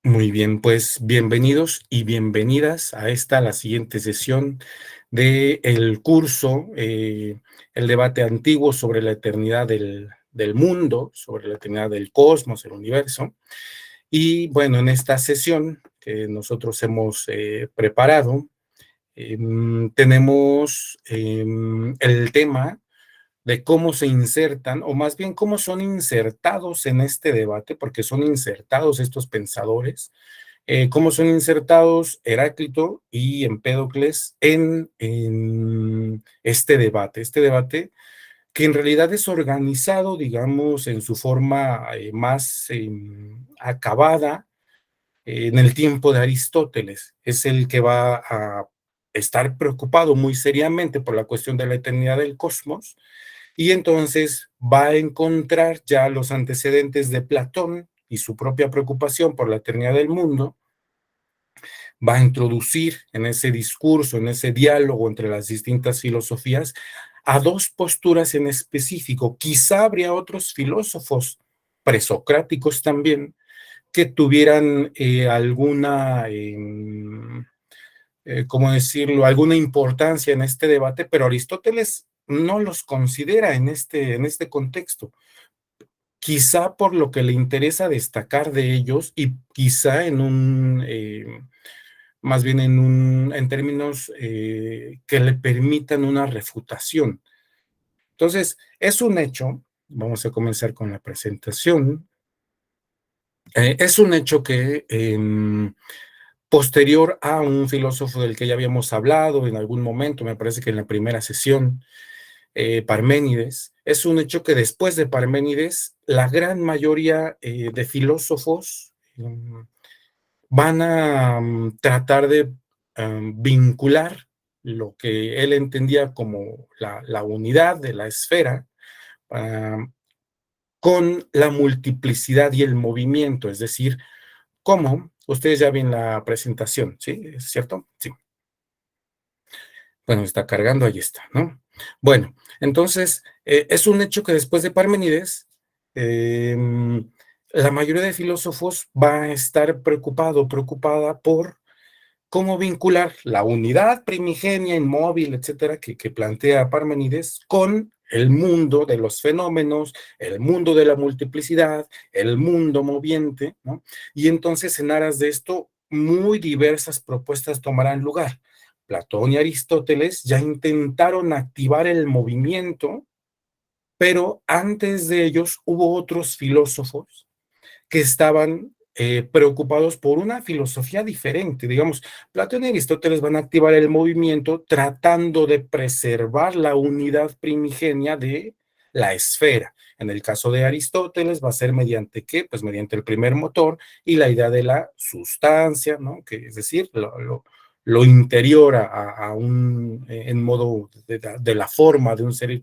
Muy bien, pues bienvenidos y bienvenidas a la siguiente sesión del curso, el debate antiguo sobre la eternidad del mundo, sobre la eternidad del cosmos, el universo. Y bueno, en esta sesión que nosotros hemos preparado, tenemos el tema de cómo se insertan, o más bien cómo son insertados en este debate, porque son insertados estos pensadores, cómo son insertados Heráclito y Empédocles en este debate que en realidad es organizado, digamos, en su forma más acabada en el tiempo de Aristóteles. Es el que va a estar preocupado muy seriamente por la cuestión de la eternidad del cosmos, y entonces va a encontrar ya los antecedentes de Platón y su propia preocupación por la eternidad del mundo. Va a introducir en ese discurso, en ese diálogo entre las distintas filosofías, a dos posturas en específico. Quizá habría otros filósofos presocráticos también que tuvieran alguna, ¿cómo decirlo?, alguna importancia en este debate, pero Aristóteles no los considera en este contexto. Quizá por lo que le interesa destacar de ellos y quizá más bien en términos que le permitan una refutación. Entonces, es un hecho, vamos a comenzar con la presentación, es un hecho que posterior a un filósofo del que ya habíamos hablado en algún momento, me parece que en la primera sesión, Parménides, es un hecho que después de Parménides, la gran mayoría de filósofos van a tratar de vincular lo que él entendía como la unidad de la esfera um, con la multiplicidad y el movimiento, es decir, cómo, ustedes ya ven la presentación, ¿sí? ¿Es cierto? Sí. Bueno, está cargando, ahí está, ¿no? Bueno, entonces, es un hecho que después de Parménides, la mayoría de filósofos va a estar preocupada por cómo vincular la unidad primigenia, inmóvil, etcétera, que plantea Parménides con el mundo de los fenómenos, el mundo de la multiplicidad, el mundo moviente, ¿no? Y entonces, en aras de esto, muy diversas propuestas tomarán lugar. Platón y Aristóteles ya intentaron activar el movimiento, pero antes de ellos hubo otros filósofos que estaban preocupados por una filosofía diferente. Digamos, Platón y Aristóteles van a activar el movimiento tratando de preservar la unidad primigenia de la esfera. En el caso de Aristóteles va a ser mediante ¿qué? Pues mediante el primer motor y la idea de la sustancia, ¿no? Que es decir, lo interior a un, en modo de la forma de un ser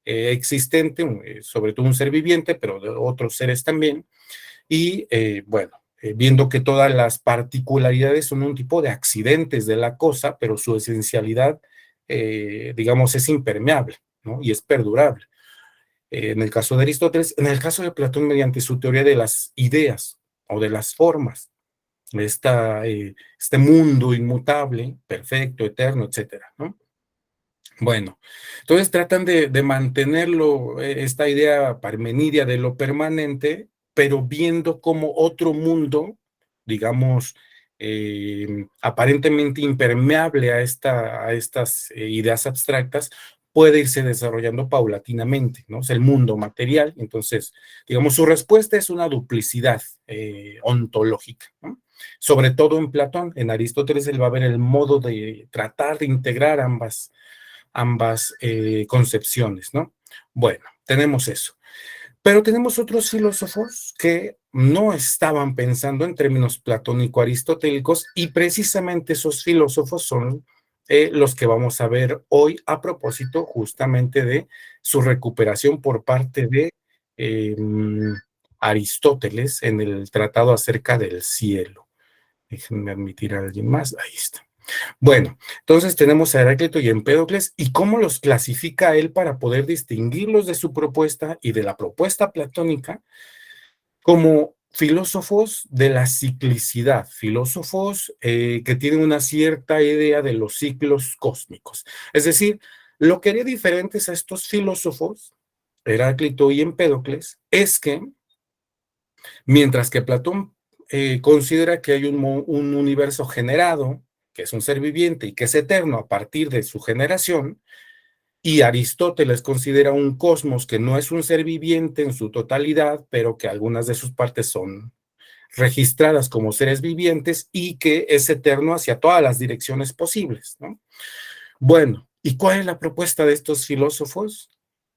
existente, sobre todo un ser viviente, pero de otros seres también, y bueno, viendo que todas las particularidades son un tipo de accidentes de la cosa, pero su esencialidad, digamos, es impermeable, ¿no? Y es perdurable. En el caso de Aristóteles, en el caso de Platón, mediante su teoría de las ideas o de las formas, este mundo inmutable, perfecto, eterno, etcétera, ¿no? Bueno, entonces tratan de mantenerlo, esta idea parmenidia de lo permanente, pero viendo como otro mundo, digamos, aparentemente impermeable a estas ideas abstractas, puede irse desarrollando paulatinamente, ¿no? Es el mundo material. Entonces, digamos, su respuesta es una duplicidad ontológica, ¿no? Sobre todo en Platón. En Aristóteles él va a ver el modo de tratar de integrar ambas concepciones, ¿no? Bueno, tenemos eso. Pero tenemos otros filósofos que no estaban pensando en términos platónico-aristotélicos, y precisamente esos filósofos son los que vamos a ver hoy a propósito justamente de su recuperación por parte de eh, Aristóteles en el tratado acerca del cielo. Déjenme admitir a alguien más, ahí está. Bueno, entonces tenemos a Heráclito y Empédocles, y cómo los clasifica él para poder distinguirlos de su propuesta y de la propuesta platónica como filósofos de la ciclicidad, filósofos que tienen una cierta idea de los ciclos cósmicos. Es decir, lo que haría diferentes a estos filósofos, Heráclito y Empédocles, es que mientras que Platón considera que hay un universo generado, que es un ser viviente y que es eterno a partir de su generación, y Aristóteles considera un cosmos que no es un ser viviente en su totalidad, pero que algunas de sus partes son registradas como seres vivientes y que es eterno hacia todas las direcciones posibles, ¿no? Bueno, ¿y cuál es la propuesta de estos filósofos?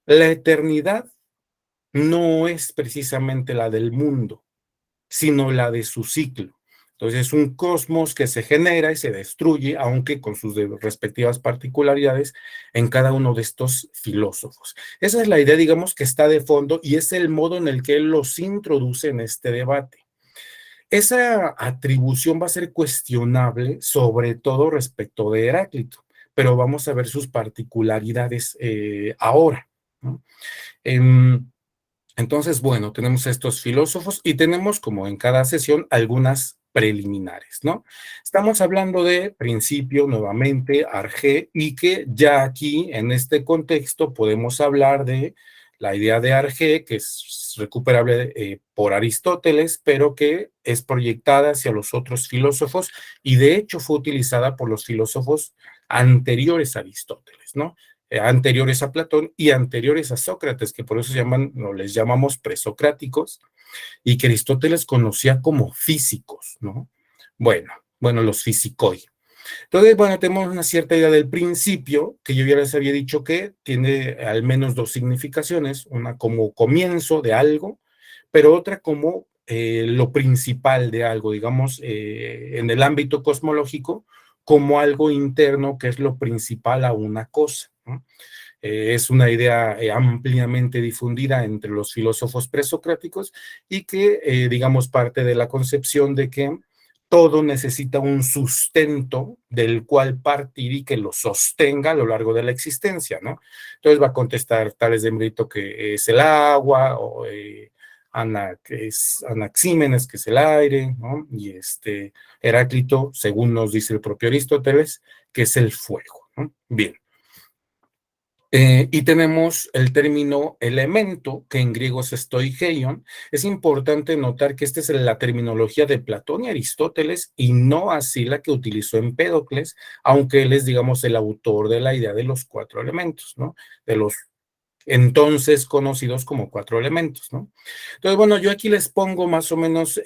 La eternidad no es precisamente la del mundo, sino la de su ciclo. Entonces es un cosmos que se genera y se destruye, aunque con sus respectivas particularidades en cada uno de estos filósofos. Esa es la idea, digamos, que está de fondo y es el modo en el que él los introduce en este debate. Esa atribución va a ser cuestionable, sobre todo respecto de Heráclito, pero vamos a ver sus particularidades ahora, ¿no? Entonces, bueno, tenemos estos filósofos y tenemos, como en cada sesión, algunas preliminares, ¿no? Estamos hablando de principio, nuevamente, Arge, y que ya aquí, en este contexto, podemos hablar de la idea de Arge, que es recuperable por Aristóteles, pero que es proyectada hacia los otros filósofos y de hecho fue utilizada por los filósofos anteriores a Aristóteles, ¿no? Anteriores a Platón y anteriores a Sócrates, que por eso se llaman, o les llamamos presocráticos, y que Aristóteles conocía como físicos, ¿no? Bueno, los fisicoi. Entonces, bueno, tenemos una cierta idea del principio, que yo ya les había dicho que tiene al menos dos significaciones, una como comienzo de algo, pero otra como lo principal de algo, digamos, en el ámbito cosmológico, como algo interno que es lo principal a una cosa, ¿no? Es una idea ampliamente difundida entre los filósofos presocráticos y que, digamos, parte de la concepción de que todo necesita un sustento del cual partir y que lo sostenga a lo largo de la existencia, ¿no? Entonces va a contestar Tales de Mileto que es el agua, o que es Anaxímenes, que es el aire, ¿no? Y Heráclito, según nos dice el propio Aristóteles, que es el fuego, ¿no? Bien. Y tenemos el término elemento, que en griego es stoicheion. Es importante notar que esta es la terminología de Platón y Aristóteles y no así la que utilizó Empédocles, aunque él es, digamos, el autor de la idea de los cuatro elementos, ¿no? De los entonces conocidos como cuatro elementos, ¿no? Entonces, bueno, yo aquí les pongo más o menos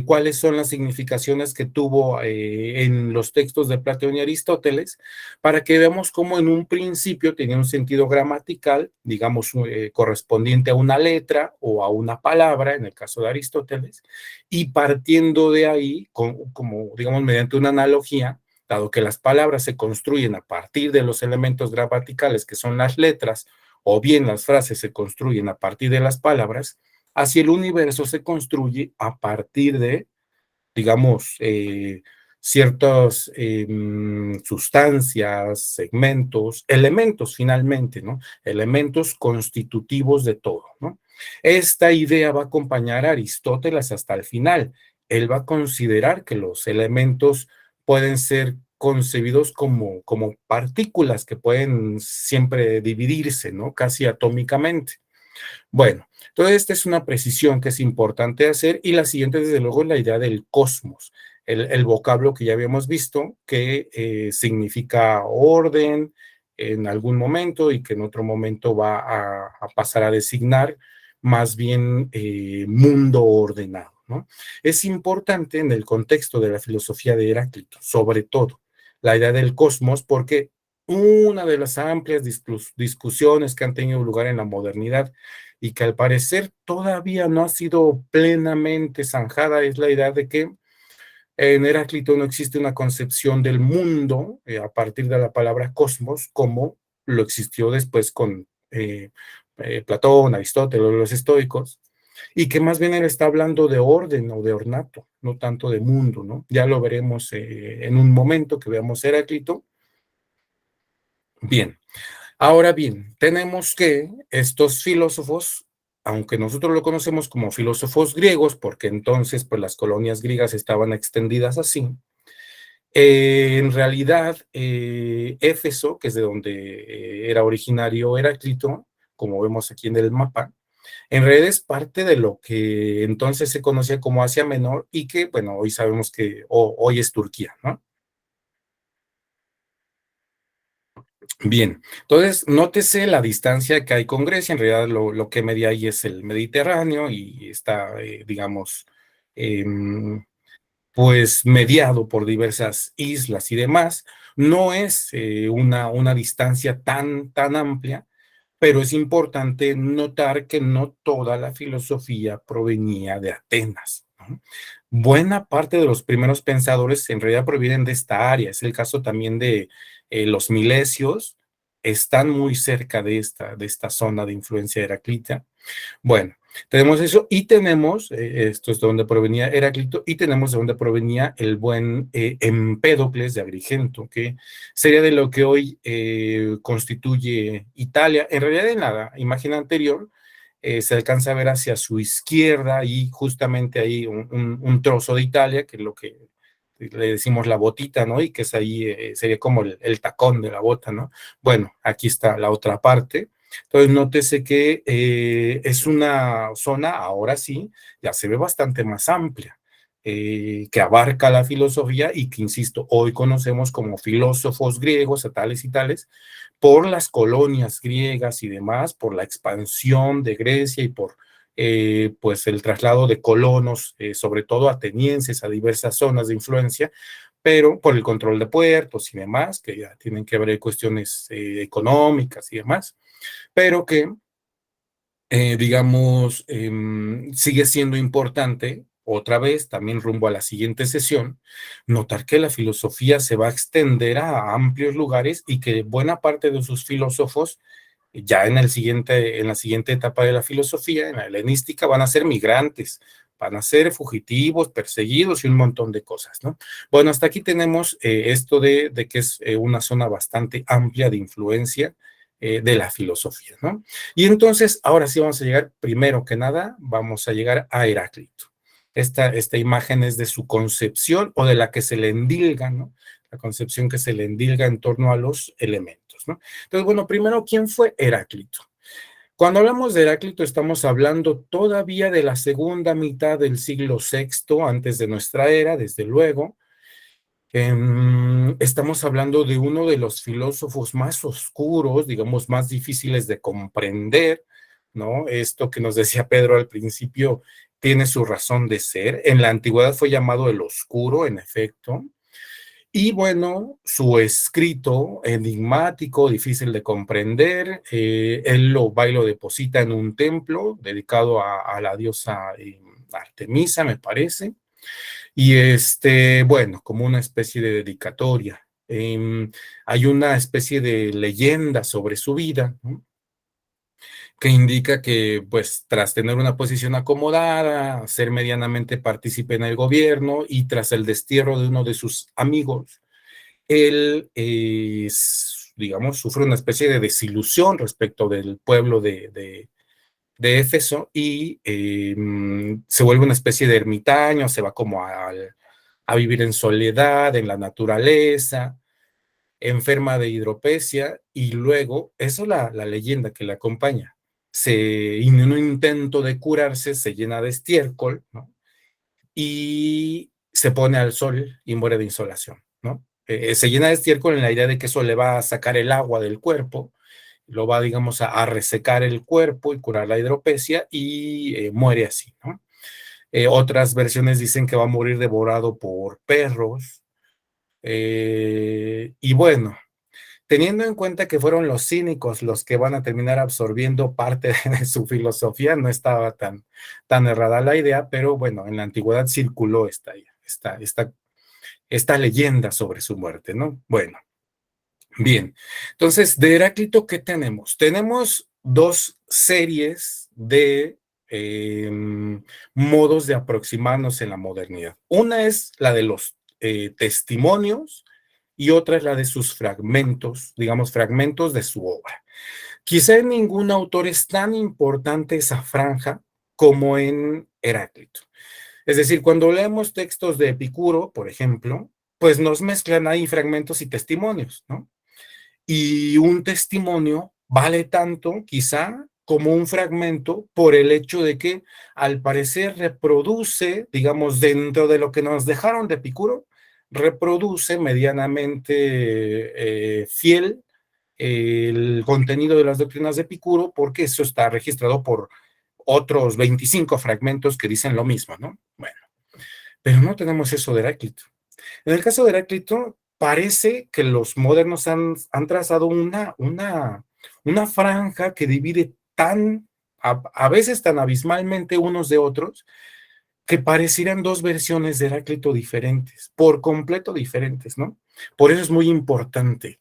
cuáles son las significaciones que tuvo en los textos de Platón y Aristóteles, para que veamos cómo en un principio tenía un sentido gramatical, digamos, correspondiente a una letra o a una palabra, en el caso de Aristóteles, y partiendo de ahí, como digamos, mediante una analogía, dado que las palabras se construyen a partir de los elementos gramaticales, que son las letras, o bien las frases se construyen a partir de las palabras, así el universo se construye a partir de, digamos, ciertas sustancias, segmentos, elementos finalmente, ¿no? Elementos constitutivos de todo, ¿no? Esta idea va a acompañar a Aristóteles hasta el final. Él va a considerar que los elementos pueden ser concebidos como partículas que pueden siempre dividirse, ¿no? Casi atómicamente. Bueno, entonces esta es una precisión que es importante hacer y la siguiente, desde luego, es la idea del cosmos, el vocablo que ya habíamos visto, que significa orden en algún momento y que en otro momento va a pasar a designar más bien mundo ordenado, ¿no? Es importante en el contexto de la filosofía de Heráclito, sobre todo, la idea del cosmos, porque una de las amplias discusiones que han tenido lugar en la modernidad y que al parecer todavía no ha sido plenamente zanjada es la idea de que en Heráclito no existe una concepción del mundo a partir de la palabra cosmos como lo existió después con Platón, Aristóteles, los estoicos, y que más bien él está hablando de orden o de ornato, no tanto de mundo, ¿no? Ya lo veremos en un momento que veamos Heráclito. Bien, ahora bien, tenemos que estos filósofos aunque nosotros lo conocemos como filósofos griegos, porque entonces pues las colonias griegas estaban extendidas así, en realidad Éfeso, que es de donde era originario Heráclito, como vemos aquí en el mapa, en realidad es parte de lo que entonces se conocía como Asia Menor y que, bueno, hoy sabemos que hoy es Turquía, ¿no? Bien, entonces nótese la distancia que hay con Grecia, en realidad lo que media ahí es el Mediterráneo y está, digamos, em, pues mediado por diversas islas y demás. No es una distancia tan amplia, pero es importante notar que no toda la filosofía provenía de Atenas, ¿no? Buena parte de los primeros pensadores en realidad provienen de esta área. Es el caso también de los milesios, están muy cerca de esta zona de influencia heraclita. Bueno, tenemos eso y tenemos, esto es de donde provenía Heráclito, y tenemos de donde provenía el buen Empédocles de Agrigento, que sería de lo que hoy constituye Italia. En realidad en la imagen anterior se alcanza a ver hacia su izquierda y justamente ahí un trozo de Italia, que es lo que le decimos la botita, ¿no? Y que es ahí, sería como el tacón de la bota, ¿no? Bueno, aquí está la otra parte. Entonces, nótese que es una zona, ahora sí, ya se ve bastante más amplia, que abarca la filosofía y que, insisto, hoy conocemos como filósofos griegos, a tales y tales, por las colonias griegas y demás, por la expansión de Grecia y por pues el traslado de colonos, sobre todo atenienses, a diversas zonas de influencia, pero por el control de puertos y demás, que ya tienen que ver cuestiones económicas y demás, pero que, digamos, sigue siendo importante, otra vez, también rumbo a la siguiente sesión, notar que la filosofía se va a extender a amplios lugares y que buena parte de sus filósofos, ya en la siguiente etapa de la filosofía, en la helenística, van a ser migrantes, van a ser fugitivos, perseguidos y un montón de cosas, ¿no? Bueno, hasta aquí tenemos esto de que es una zona bastante amplia de influencia de la filosofía, ¿no? Y entonces, ahora sí vamos a llegar, primero que nada, vamos a llegar a Heráclito. Esta imagen es de su concepción o de la que se le endilga, ¿no? La concepción que se le endilga en torno a los elementos, ¿no? Entonces, bueno, primero, ¿quién fue Heráclito? Cuando hablamos de Heráclito, estamos hablando todavía de la segunda mitad del siglo VI antes de nuestra era, desde luego. Estamos hablando de uno de los filósofos más oscuros, digamos, más difíciles de comprender, ¿no? Esto que nos decía Pedro al principio tiene su razón de ser. En la antigüedad fue llamado el oscuro, en efecto. Y bueno, su escrito enigmático, difícil de comprender, él lo va y lo deposita en un templo dedicado a la diosa Artemisa, me parece, y bueno, como una especie de dedicatoria. Hay una especie de leyenda sobre su vida, ¿no? Que indica que, pues, tras tener una posición acomodada, ser medianamente partícipe en el gobierno y tras el destierro de uno de sus amigos, él, digamos, sufre una especie de desilusión respecto del pueblo de Éfeso y se vuelve una especie de ermitaño, se va como a vivir en soledad, en la naturaleza, enferma de hidropesia y luego, eso es la leyenda que le acompaña, en un intento de curarse se llena de estiércol, ¿no? Y se pone al sol y muere de insolación, ¿no? Se llena de estiércol en la idea de que eso le va a sacar el agua del cuerpo, lo va, digamos, a resecar el cuerpo y curar la hidropesia y muere así, ¿no? Otras versiones dicen que va a morir devorado por perros. Y bueno, teniendo en cuenta que fueron los cínicos los que van a terminar absorbiendo parte de su filosofía, no estaba tan errada la idea, pero bueno, en la antigüedad circuló esta leyenda sobre su muerte, ¿no? Bueno, bien. Entonces, de Heráclito, ¿qué tenemos? Tenemos dos series de modos de aproximarnos en la modernidad. Una es la de los testimonios y otra es la de sus fragmentos, digamos, fragmentos de su obra. Quizá en ningún autor es tan importante esa franja como en Heráclito. Es decir, cuando leemos textos de Epicuro, por ejemplo, pues nos mezclan ahí fragmentos y testimonios, ¿no? Y un testimonio vale tanto, quizá, como un fragmento por el hecho de que al parecer reproduce, digamos, dentro de lo que nos dejaron de Epicuro, reproduce medianamente fiel el contenido de las doctrinas de Epicuro, porque eso está registrado por otros 25 fragmentos que dicen lo mismo, ¿no? Bueno, pero no tenemos eso de Heráclito. En el caso de Heráclito, parece que los modernos han trazado una franja que divide a veces tan abismalmente unos de otros, que parecieran dos versiones de Heráclito diferentes, por completo diferentes, ¿no? Por eso es muy importante.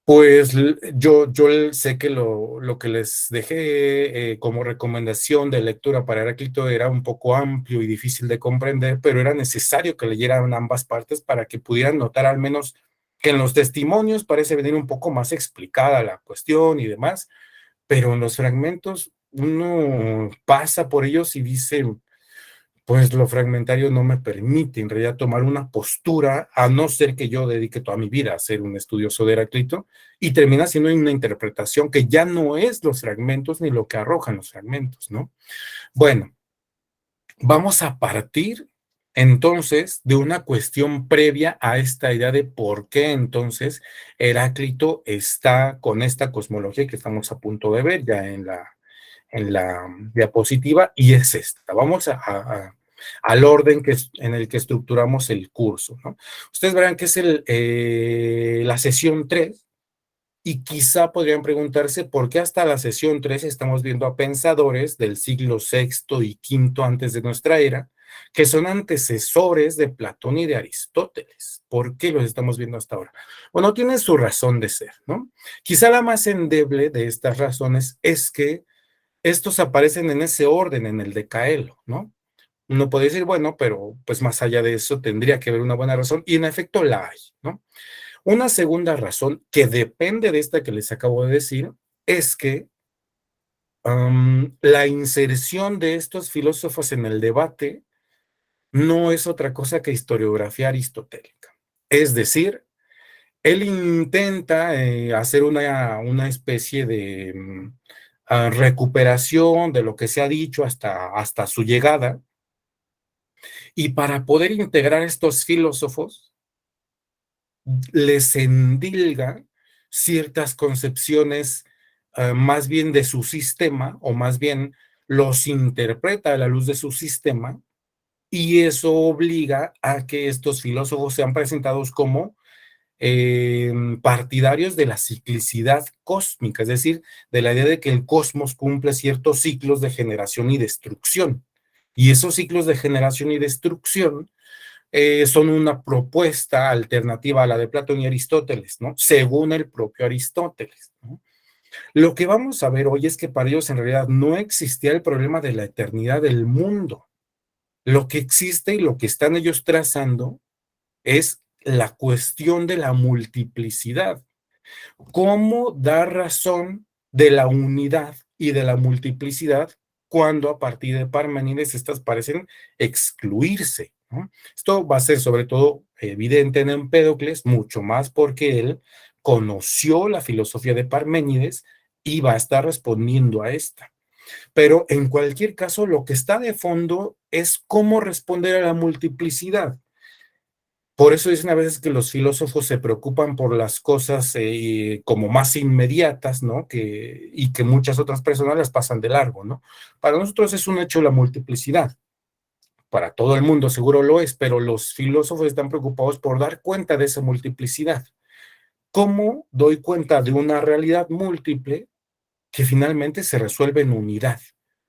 Pues yo sé que lo que les dejé como recomendación de lectura para Heráclito era un poco amplio y difícil de comprender, pero era necesario que leyeran ambas partes para que pudieran notar al menos que en los testimonios parece venir un poco más explicada la cuestión y demás, pero en los fragmentos uno pasa por ellos y dice, pues lo fragmentario no me permite en realidad tomar una postura, a no ser que yo dedique toda mi vida a ser un estudioso de Heráclito, y termina siendo una interpretación que ya no es los fragmentos ni lo que arrojan los fragmentos, ¿no? Bueno, vamos a partir entonces de una cuestión previa a esta idea de por qué entonces Heráclito está con esta cosmología que estamos a punto de ver ya en la diapositiva, y es esta. Vamos al orden en el que estructuramos el curso, ¿no? Ustedes verán que es la sesión 3, y quizá podrían preguntarse por qué hasta la sesión 3 estamos viendo a pensadores del siglo sexto y quinto antes de nuestra era, que son antecesores de Platón y de Aristóteles. ¿Por qué los estamos viendo hasta ahora? Bueno, tiene su razón de ser, ¿no? Quizá la más endeble de estas razones es que estos aparecen en ese orden, en el decaelo, ¿no? Uno puede decir, bueno, pero pues más allá de eso tendría que haber una buena razón, y en efecto la hay, ¿no? Una segunda razón que depende de esta que les acabo de decir es que la inserción de estos filósofos en el debate no es otra cosa que historiografía aristotélica. Es decir, él intenta hacer una especie de recuperación de lo que se ha dicho hasta su llegada, y para poder integrar estos filósofos, les endilga ciertas concepciones más bien de su sistema, o más bien los interpreta a la luz de su sistema, y eso obliga a que estos filósofos sean presentados como partidarios de la ciclicidad cósmica, es decir, de la idea de que el cosmos cumple ciertos ciclos de generación y destrucción. Y esos ciclos de generación y destrucción son una propuesta alternativa a la de Platón y Aristóteles, ¿no? Según el propio Aristóteles, ¿no? Lo que vamos a ver hoy es que para ellos en realidad no existía el problema de la eternidad del mundo. Lo que existe y lo que están ellos trazando es la cuestión de la multiplicidad. ¿Cómo dar razón de la unidad y de la multiplicidad cuando a partir de Parménides estas parecen excluirse, ¿no? Esto va a ser sobre todo evidente en Empédocles, mucho más porque él conoció la filosofía de Parménides y va a estar respondiendo a esta. Pero en cualquier caso, lo que está de fondo es cómo responder a la multiplicidad. Por eso dicen a veces que los filósofos se preocupan por las cosas como más inmediatas, ¿no? Y que muchas otras personas las pasan de largo, ¿no? Para nosotros es un hecho la multiplicidad. Para todo el mundo seguro lo es, pero los filósofos están preocupados por dar cuenta de esa multiplicidad. ¿Cómo doy cuenta de una realidad múltiple que finalmente se resuelve en unidad?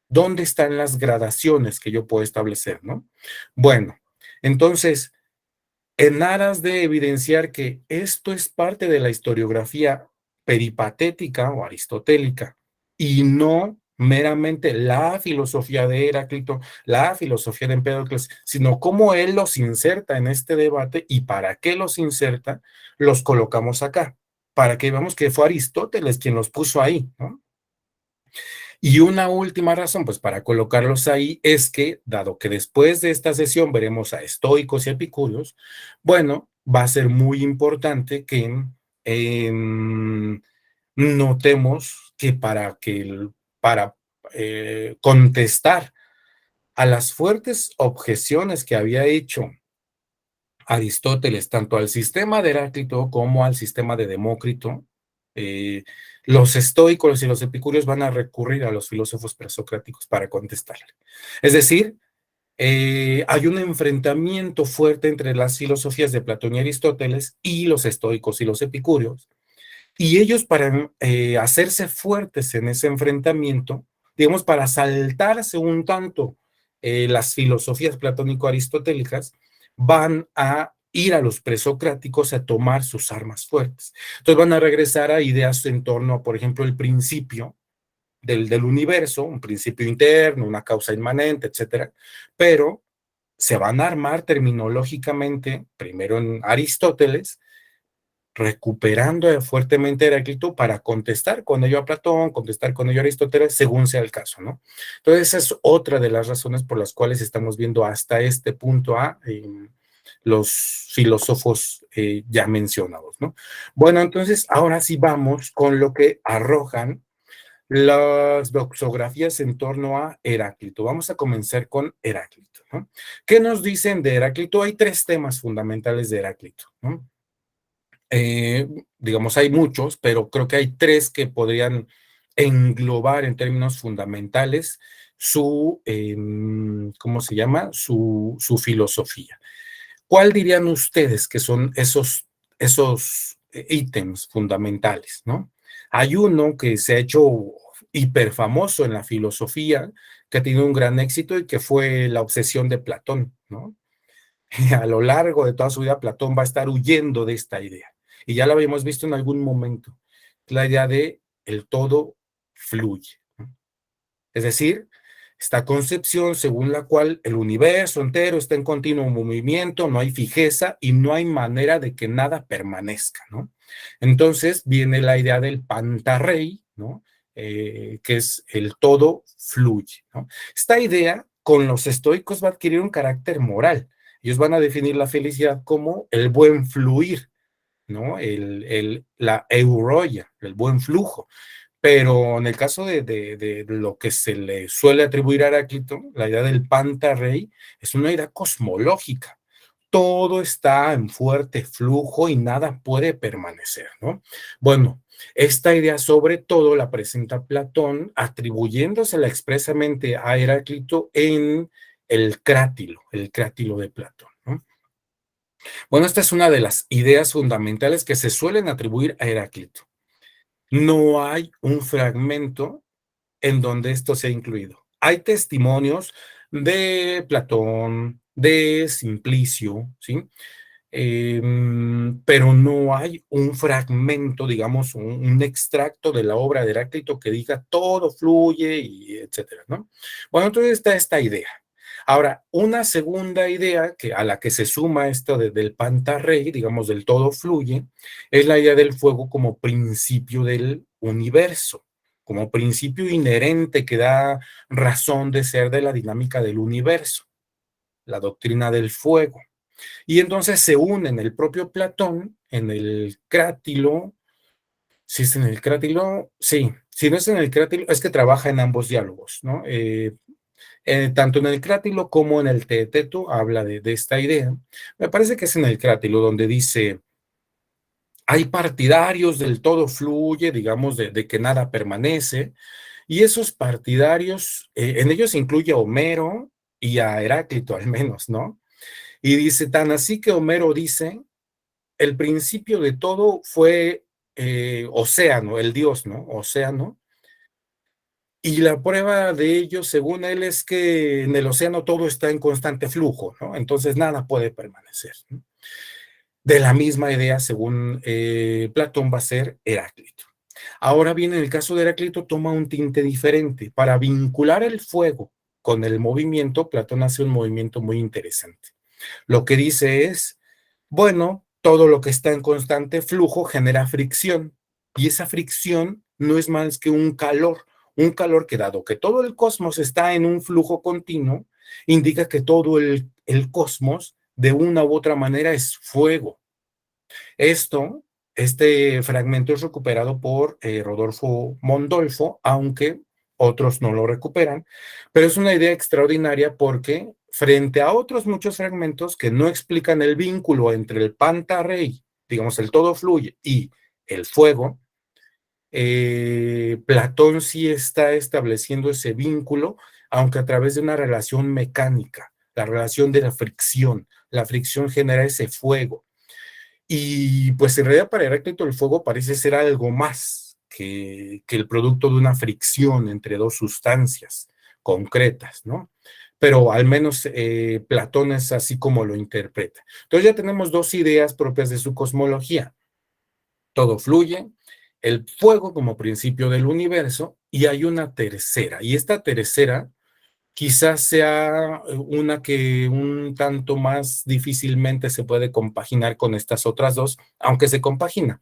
¿Dónde están las gradaciones que yo puedo establecer, no? Bueno, entonces, en aras de evidenciar que esto es parte de la historiografía peripatética o aristotélica, y no meramente la filosofía de Heráclito, la filosofía de Empédocles, sino cómo él los inserta en este debate y para qué los inserta, los colocamos acá, para que veamos que fue Aristóteles quien los puso ahí, ¿no? Y una última razón, pues para colocarlos ahí, es que, dado que después de esta sesión veremos a estoicos y epicúreos, bueno, va a ser muy importante que em, notemos que para contestar a las fuertes objeciones que había hecho Aristóteles, tanto al sistema de Heráclito como al sistema de Demócrito, eh, los estoicos y los epicúreos van a recurrir a los filósofos presocráticos para contestarle. Es decir, hay un enfrentamiento fuerte entre las filosofías de Platón y Aristóteles y los estoicos y los epicúreos, y ellos para hacerse fuertes en ese enfrentamiento, digamos, para saltarse un tanto las filosofías platónico-aristotélicas, van a ir a los presocráticos a tomar sus armas fuertes. Entonces van a regresar a ideas en torno a, por ejemplo, el principio del universo, un principio interno, una causa inmanente, etcétera, pero se van a armar terminológicamente, primero en Aristóteles, recuperando fuertemente Heráclito para contestar con ello a Platón, contestar con ello a Aristóteles, según sea el caso, ¿no? Entonces, esa es otra de las razones por las cuales estamos viendo hasta este punto a los filósofos ya mencionados, ¿no? Bueno, entonces, ahora sí vamos con lo que arrojan las doxografías en torno a Heráclito. Vamos a comenzar con Heráclito, ¿no? ¿Qué nos dicen de Heráclito? Hay tres temas fundamentales de Heráclito, ¿no? Digamos, hay muchos, pero creo que hay tres que podrían englobar en términos fundamentales su, ¿cómo se llama? Su filosofía. ¿Cuál dirían ustedes que son esos ítems fundamentales, ¿no? Hay uno que se ha hecho hiperfamoso en la filosofía, que ha tenido un gran éxito y que fue la obsesión de Platón, ¿no? A lo largo de toda su vida, Platón va a estar huyendo de esta idea. Y ya lo habíamos visto en algún momento, la idea de el todo fluye, ¿no? Es decir, esta concepción según la cual el universo entero está en continuo movimiento, no hay fijeza y no hay manera de que nada permanezca, ¿no? Entonces viene la idea del pantarrey, ¿no? Que es el todo fluye, ¿no? Esta idea con los estoicos va a adquirir un carácter moral. Ellos van a definir la felicidad como el buen fluir, ¿no? La euroia, el buen flujo. Pero en el caso de lo que se le suele atribuir a Heráclito, la idea del pantarrey es una idea cosmológica. Todo está en fuerte flujo y nada puede permanecer, ¿no? Bueno, esta idea sobre todo la presenta Platón atribuyéndosela expresamente a Heráclito en el crátilo de Platón, ¿no? Bueno, esta es una de las ideas fundamentales que se suelen atribuir a Heráclito. No hay un fragmento en donde esto sea incluido. Hay testimonios de Platón, de Simplicio, ¿sí? Pero no hay un fragmento, digamos, un extracto de la obra de Heráclito que diga todo fluye y etcétera, ¿no? Bueno, entonces está esta idea. Ahora, una segunda idea a la que se suma esto del pantarrey, digamos, del todo fluye, es la idea del fuego como principio del universo, como principio inherente que da razón de ser de la dinámica del universo, la doctrina del fuego. Y entonces se unen el propio Platón en el crátilo. Si es en el crátilo, sí. Si no es en el crátilo, es que trabaja en ambos diálogos, ¿no? Tanto en el crátilo como en el teeteto habla de esta idea. Me parece que es en el crátilo donde dice, hay partidarios del todo fluye, digamos, de que nada permanece, y esos partidarios, en ellos incluye a Homero y a Heráclito al menos, ¿no? Y dice, tan así que Homero dice, el principio de todo fue Océano, el dios, ¿no? Océano. Y la prueba de ello, según él, es que en el océano todo está en constante flujo, ¿no? Entonces nada puede permanecer, ¿no? De la misma idea, según Platón, va a ser Heráclito. Ahora bien, en el caso de Heráclito toma un tinte diferente. Para vincular el fuego con el movimiento, Platón hace un movimiento muy interesante. Lo que dice es, bueno, todo lo que está en constante flujo genera fricción, y esa fricción no es más que un calor que, dado que todo el cosmos está en un flujo continuo, indica que todo el cosmos de una u otra manera es fuego. Esto, este fragmento es recuperado por Rodolfo Mondolfo, aunque otros no lo recuperan, pero es una idea extraordinaria porque frente a otros muchos fragmentos que no explican el vínculo entre el pantarrey, digamos el todo fluye, y el fuego, Platón sí está estableciendo ese vínculo, aunque a través de una relación mecánica, la relación de la fricción. La fricción genera ese fuego. Y pues en realidad para Heráclito el fuego parece ser algo más que el producto de una fricción entre dos sustancias concretas, ¿no? Pero al menos Platón es así como lo interpreta. Entonces ya tenemos dos ideas propias de su cosmología. Todo fluye, el fuego como principio del universo, y hay una tercera. Y esta tercera quizás sea una que un tanto más difícilmente se puede compaginar con estas otras dos, aunque se compagina.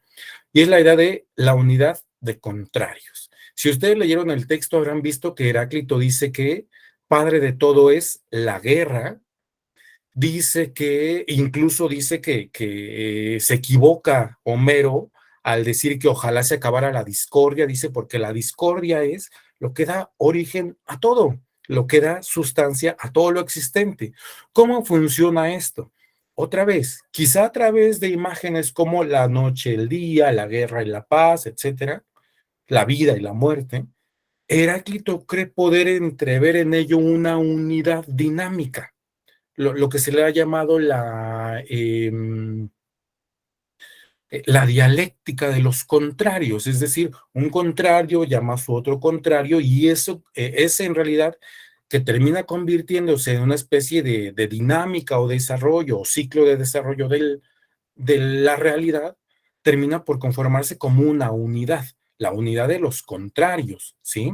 Y es la idea de la unidad de contrarios. Si ustedes leyeron el texto, habrán visto que Heráclito dice que padre de todo es la guerra, dice que, incluso dice que se equivoca Homero al decir que ojalá se acabara la discordia, dice porque la discordia es lo que da origen a todo, lo que da sustancia a todo lo existente. ¿Cómo funciona esto? Otra vez, quizá a través de imágenes como la noche, el día, la guerra y la paz, etcétera, la vida y la muerte, Heráclito cree poder entrever en ello una unidad dinámica, lo que se le ha llamado la dialéctica de los contrarios, es decir, un contrario llama a su otro contrario, y eso es en realidad que termina convirtiéndose en una especie de dinámica o desarrollo o ciclo de desarrollo de la realidad, termina por conformarse como una unidad, la unidad de los contrarios, ¿sí?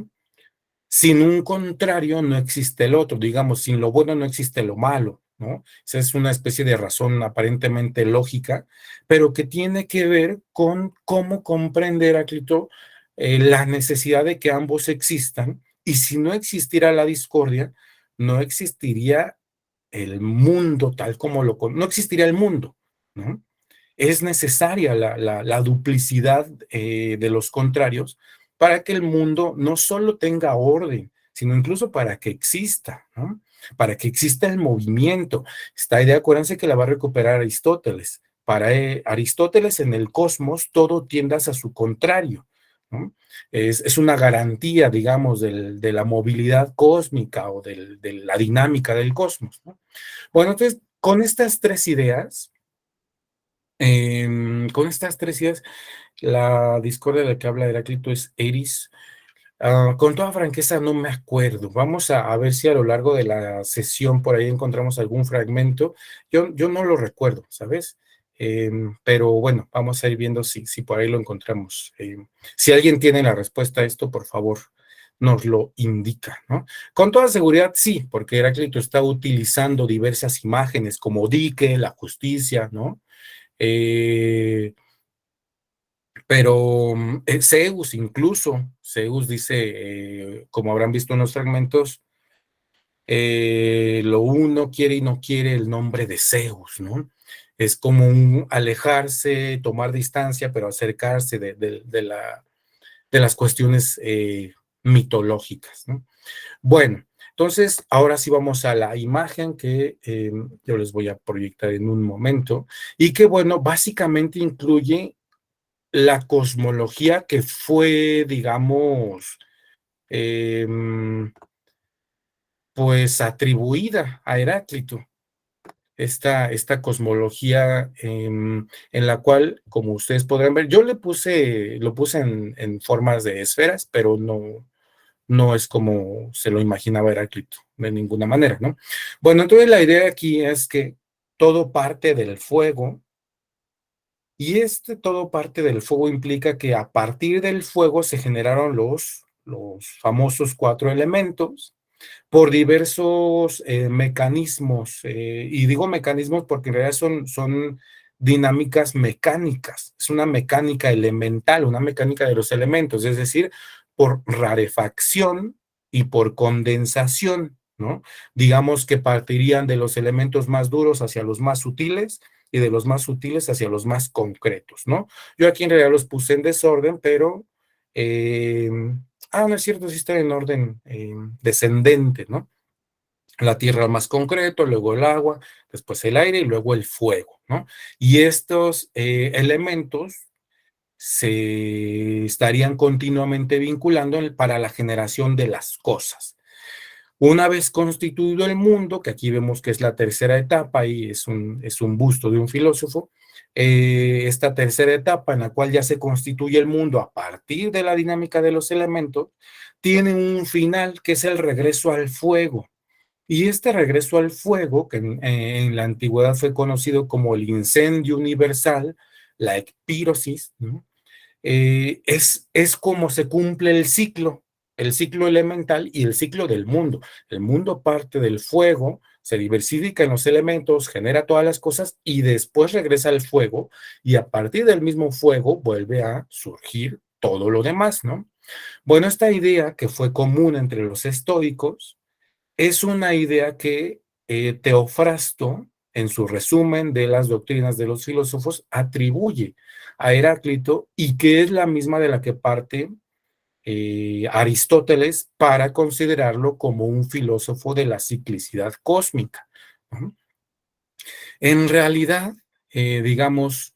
Sin un contrario no existe el otro, digamos, sin lo bueno no existe lo malo, ¿no? Esa es una especie de razón aparentemente lógica, pero que tiene que ver con cómo comprende Heráclito la necesidad de que ambos existan, y si no existiera la discordia, no existiría el mundo tal como no existiría el mundo, ¿no? Es necesaria la duplicidad de los contrarios para que el mundo no solo tenga orden, sino incluso para que exista, ¿no? Para que exista el movimiento. Esta idea, acuérdense que la va a recuperar Aristóteles. Para Aristóteles, en el cosmos, todo tiende hacia su contrario, ¿no? Es una garantía, digamos, de la movilidad cósmica o de la dinámica del cosmos, ¿no? Bueno, entonces, con estas tres ideas, la discordia de la que habla Heráclito es Eris. Con toda franqueza no me acuerdo. Vamos a ver si a lo largo de la sesión por ahí encontramos algún fragmento. Yo no lo recuerdo, ¿sabes? Pero bueno, vamos a ir viendo si por ahí lo encontramos. Si alguien tiene la respuesta a esto, por favor, nos lo indica, ¿no? Con toda seguridad sí, porque Heráclito está utilizando diversas imágenes como dique, la justicia, ¿no? Eh, pero Zeus incluso, Zeus dice, como habrán visto en los fragmentos, lo uno quiere y no quiere el nombre de Zeus, ¿no? Es como un alejarse, tomar distancia, pero acercarse de las cuestiones mitológicas, ¿no? Bueno, entonces ahora sí vamos a la imagen que yo les voy a proyectar en un momento, y que bueno, básicamente incluye la cosmología que fue, digamos, eh, pues atribuida a Heráclito. Esta cosmología en la cual, como ustedes podrán ver, yo lo puse en formas de esferas, pero no es como se lo imaginaba Heráclito, de ninguna manera, ¿no? Bueno, entonces la idea aquí es que todo parte del fuego. Y todo parte del fuego implica que a partir del fuego se generaron los famosos cuatro elementos por diversos mecanismos. Y digo mecanismos porque en realidad son dinámicas mecánicas, es una mecánica elemental, una mecánica de los elementos, es decir, por rarefacción y por condensación, ¿no? Digamos que partirían de los elementos más duros hacia los más sutiles y de los más sutiles hacia los más concretos, ¿no? Yo aquí en realidad los puse en desorden, pero, no es cierto, sí está en orden descendente, ¿no? La tierra más concreto, luego el agua, después el aire y luego el fuego, ¿no? Y estos elementos se estarían continuamente vinculando para la generación de las cosas. Una vez constituido el mundo, que aquí vemos que es la tercera etapa y es un busto de un filósofo, esta tercera etapa en la cual ya se constituye el mundo a partir de la dinámica de los elementos, tiene un final que es el regreso al fuego. Y este regreso al fuego, que en la antigüedad fue conocido como el incendio universal, la ecpírosis, ¿no? Es como se cumple el ciclo elemental y el ciclo del mundo. El mundo parte del fuego, se diversifica en los elementos, genera todas las cosas y después regresa al fuego y a partir del mismo fuego vuelve a surgir todo lo demás, ¿no? Bueno, esta idea que fue común entre los estoicos es una idea que Teofrasto, en su resumen de las doctrinas de los filósofos, atribuye a Heráclito y que es la misma de la que parte Aristóteles para considerarlo como un filósofo de la ciclicidad cósmica, ¿no? En realidad, digamos,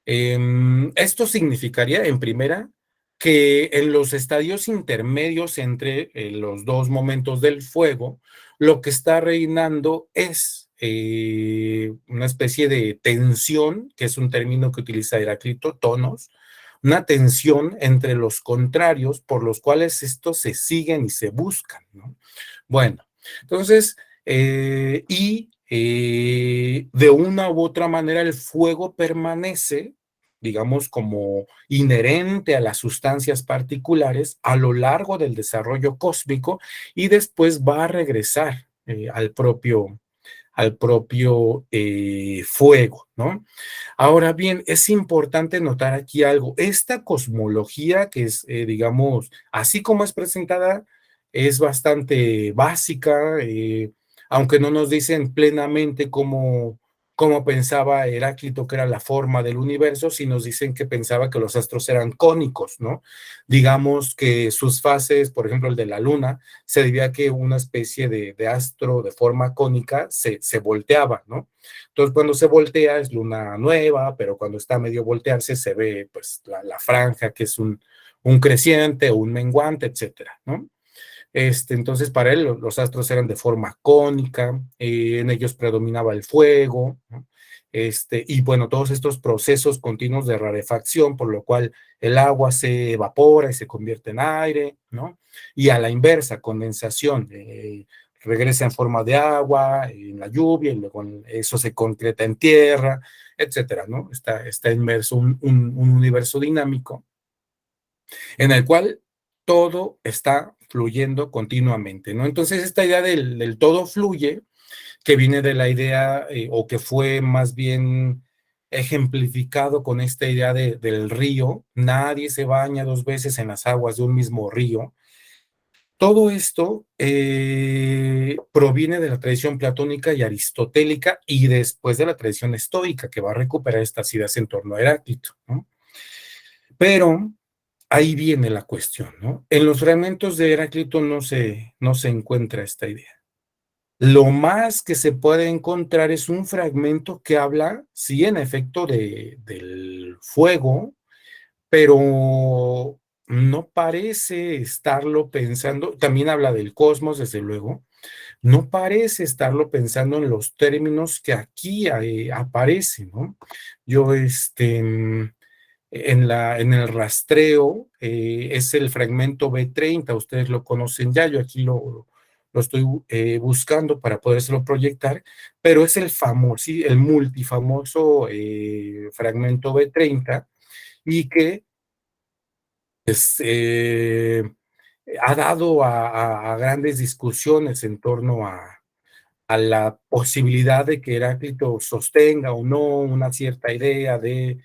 esto significaría, en primera, que en los estadios intermedios entre los dos momentos del fuego, lo que está reinando es una especie de tensión, que es un término que utiliza Heráclito, tonos, una tensión entre los contrarios por los cuales estos se siguen y se buscan, ¿no? Bueno, entonces, de una u otra manera el fuego permanece, digamos, como inherente a las sustancias particulares a lo largo del desarrollo cósmico y después va a regresar al propio fuego, ¿no? Ahora bien, es importante notar aquí algo. Esta cosmología que es, digamos, así como es presentada, es bastante básica, aunque no nos dicen plenamente cómo pensaba Heráclito que era la forma del universo, si nos dicen que pensaba que los astros eran cónicos, ¿no? Digamos que sus fases, por ejemplo, el de la luna, se debía a que una especie de astro de forma cónica se volteaba, ¿no? Entonces, cuando se voltea es luna nueva, pero cuando está a medio voltearse se ve pues la franja que es un creciente o un menguante, etcétera, ¿no? Entonces, para él los astros eran de forma cónica, en ellos predominaba el fuego, ¿no? Y bueno, todos estos procesos continuos de rarefacción, por lo cual el agua se evapora y se convierte en aire, ¿no? Y a la inversa, condensación, regresa en forma de agua, en la lluvia, y luego eso se concreta en tierra, etcétera, ¿no? Está inmerso un universo dinámico en el cual todo está fluyendo continuamente, ¿no? Entonces, esta idea del todo fluye, que viene de la idea, o que fue más bien ejemplificado con esta idea del río, nadie se baña dos veces en las aguas de un mismo río. Todo esto proviene de la tradición platónica y aristotélica y después de la tradición estoica, que va a recuperar estas ideas en torno a Heráclito, ¿no? Pero ahí viene la cuestión, ¿no? En los fragmentos de Heráclito no se encuentra esta idea. Lo más que se puede encontrar es un fragmento que habla, sí, en efecto, del fuego, pero no parece estarlo pensando, también habla del cosmos, desde luego, no parece estarlo pensando en los términos que aquí aparecen, ¿no? Yo, en el rastreo, es el fragmento B30, ustedes lo conocen ya, yo aquí lo estoy buscando para podérselo proyectar, pero es el famoso, sí, el multifamoso fragmento B30 y que pues, ha dado a grandes discusiones en torno a la posibilidad de que Heráclito sostenga o no una cierta idea de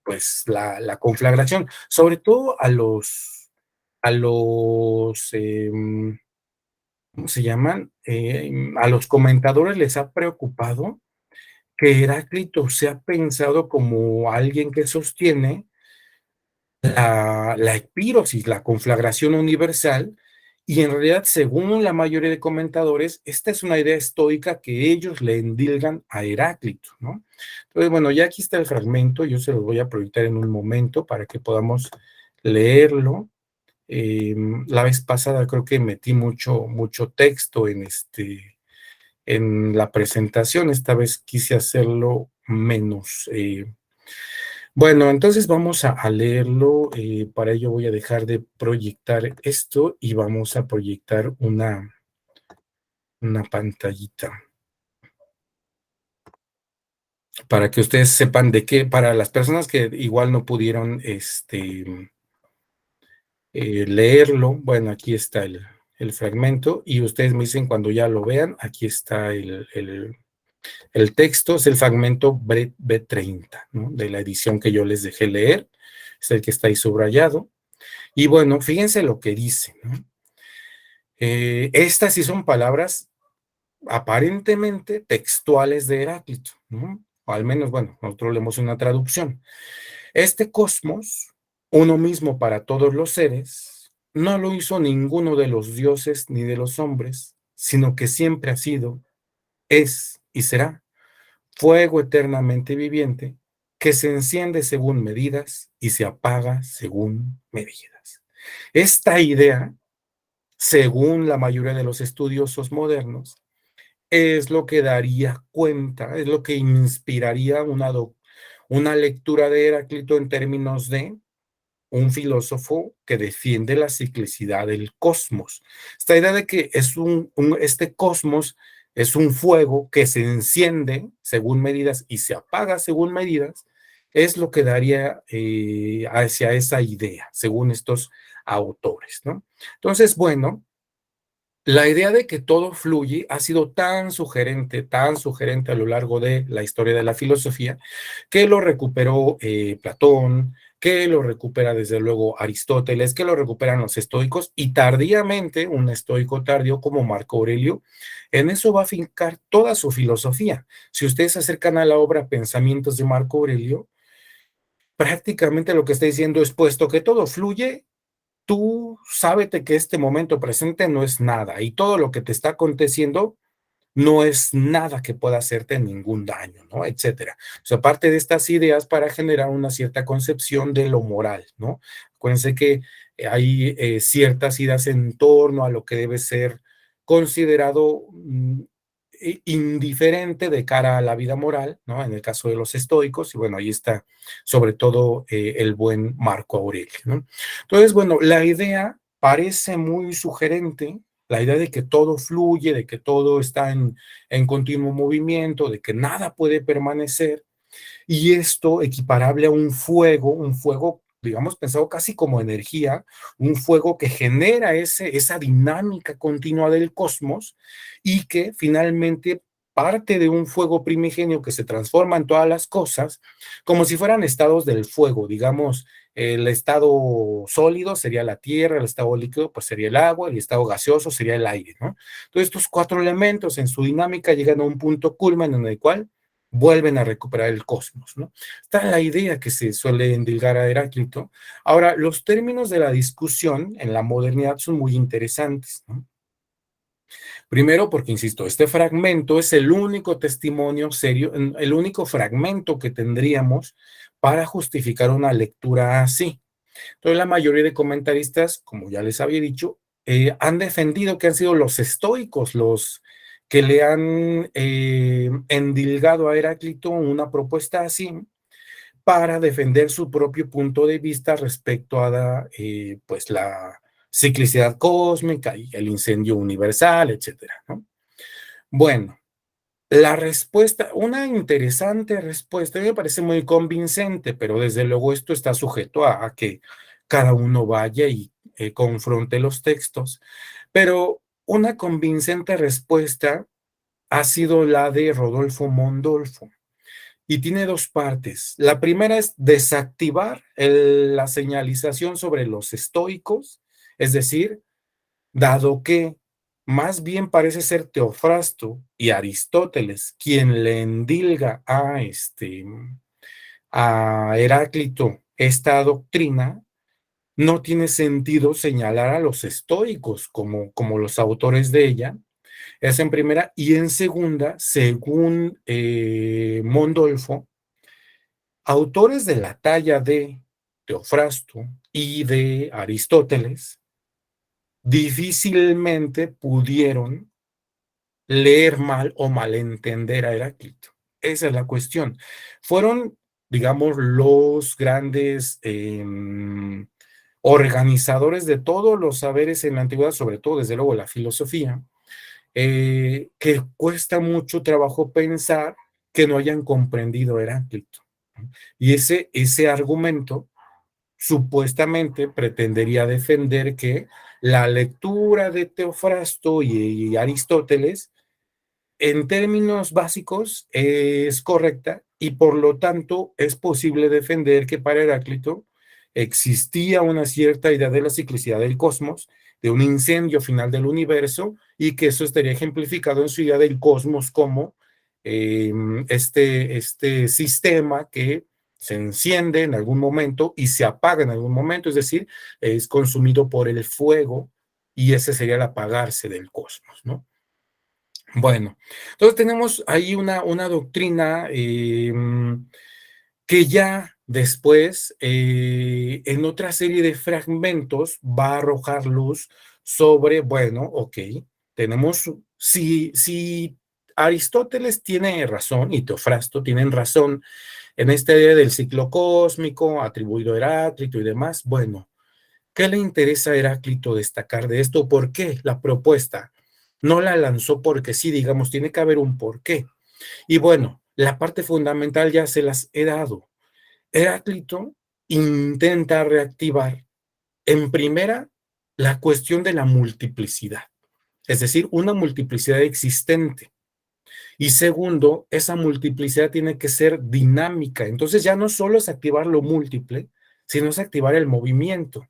pues la conflagración, sobre todo a los ¿cómo se llaman? A los comentadores les ha preocupado que Heráclito sea pensado como alguien que sostiene la epírosis, la conflagración universal, y en realidad, según la mayoría de comentadores, esta es una idea estoica que ellos le endilgan a Heráclito, ¿no? Entonces, bueno, ya aquí está el fragmento, yo se los voy a proyectar en un momento para que podamos leerlo. La vez pasada creo que metí mucho texto en la presentación, esta vez quise hacerlo menos. Bueno, entonces vamos a leerlo. Para ello voy a dejar de proyectar esto y vamos a proyectar una pantallita para que ustedes sepan de qué, para las personas que igual no pudieron leerlo, bueno, aquí está el fragmento y ustedes me dicen cuando ya lo vean, aquí está el texto, es el fragmento B30, ¿no? De la edición que yo les dejé leer, es el que está ahí subrayado. Y bueno, fíjense lo que dice, ¿no? Estas sí son palabras aparentemente textuales de Heráclito, ¿no? O al menos, bueno, nosotros leemos una traducción. Este cosmos, uno mismo para todos los seres, no lo hizo ninguno de los dioses ni de los hombres, sino que siempre ha sido, es y será fuego eternamente viviente que se enciende según medidas y se apaga según medidas. Esta idea, según la mayoría de los estudiosos modernos, es lo que daría cuenta, es lo que inspiraría una lectura de Heráclito en términos de un filósofo que defiende la ciclicidad del cosmos. Esta idea de que este cosmos es un fuego que se enciende según medidas y se apaga según medidas, es lo que daría hacia esa idea, según estos autores, ¿no? Entonces, bueno, la idea de que todo fluye ha sido tan sugerente a lo largo de la historia de la filosofía, que lo recuperó Platón, que lo recupera desde luego Aristóteles, que lo recuperan los estoicos y tardíamente un estoico tardío como Marco Aurelio, en eso va a fincar toda su filosofía. Si ustedes se acercan a la obra Pensamientos de Marco Aurelio, prácticamente lo que está diciendo es, puesto que todo fluye, tú sábete que este momento presente no es nada y todo lo que te está aconteciendo no es nada que pueda hacerte ningún daño, ¿no? Etcétera. O sea, parte de estas ideas para generar una cierta concepción de lo moral, ¿no? Acuérdense que hay ciertas ideas en torno a lo que debe ser considerado indiferente de cara a la vida moral, ¿no? En el caso de los estoicos, y bueno, ahí está sobre todo el buen Marco Aurelio, ¿no? Entonces, bueno, la idea parece muy sugerente, la idea de que todo fluye, de que todo está en continuo movimiento, de que nada puede permanecer, y esto equiparable a un fuego, digamos, pensado casi como energía, un fuego que genera esa dinámica continua del cosmos y que finalmente parte de un fuego primigenio que se transforma en todas las cosas, como si fueran estados del fuego, digamos, el estado sólido sería la tierra, el estado líquido pues sería el agua, el estado gaseoso sería el aire, ¿no? Entonces estos cuatro elementos en su dinámica llegan a un punto culmen en el cual vuelven a recuperar el cosmos, ¿no? Esta es la idea que se suele endilgar a Heráclito. Ahora, los términos de la discusión en la modernidad son muy interesantes, ¿no? Primero, porque, insisto, este fragmento es el único testimonio serio, el único fragmento que tendríamos para justificar una lectura así. Entonces, la mayoría de comentaristas, como ya les había dicho, han defendido que han sido los estoicos los que le han endilgado a Heráclito una propuesta así para defender su propio punto de vista respecto a pues la ciclicidad cósmica y el incendio universal, etcétera, ¿no? Bueno, la respuesta, una interesante respuesta, me parece muy convincente, pero desde luego esto está sujeto a que cada uno vaya y confronte los textos. Pero una convincente respuesta ha sido la de Rodolfo Mondolfo y tiene dos partes. La primera es desactivar la señalización sobre los estoicos, es decir, dado que más bien parece ser Teofrasto y Aristóteles quien le endilga a Heráclito esta doctrina, no tiene sentido señalar a los estoicos como los autores de ella. Es en primera. Y en segunda, según Mondolfo, autores de la talla de Teofrasto y de Aristóteles difícilmente pudieron leer mal o malentender a Heráclito. Esa es la cuestión. Fueron, digamos, los grandes organizadores de todos los saberes en la antigüedad, sobre todo, desde luego, la filosofía, que cuesta mucho trabajo pensar que no hayan comprendido Heráclito. Y ese argumento supuestamente pretendería defender que la lectura de Teofrasto y Aristóteles en términos básicos es correcta y por lo tanto es posible defender que para Heráclito existía una cierta idea de la ciclicidad del cosmos, de un incendio final del universo y que eso estaría ejemplificado en su idea del cosmos como este sistema que se enciende en algún momento y se apaga en algún momento, es decir, es consumido por el fuego y ese sería el apagarse del cosmos, ¿no? Bueno, entonces tenemos ahí una doctrina que ya después, en otra serie de fragmentos, va a arrojar luz sobre, bueno, ok, tenemos, si Aristóteles tiene razón y Teofrasto tienen razón en esta idea del ciclo cósmico atribuido a Heráclito y demás, bueno, ¿qué le interesa a Heráclito destacar de esto? ¿Por qué la propuesta? No la lanzó porque sí, digamos, tiene que haber un porqué. Y bueno, la parte fundamental ya se las he dado. Heráclito intenta reactivar, en primera, la cuestión de la multiplicidad, es decir, una multiplicidad existente. Y segundo, esa multiplicidad tiene que ser dinámica. Entonces ya no solo es activar lo múltiple, sino es activar el movimiento.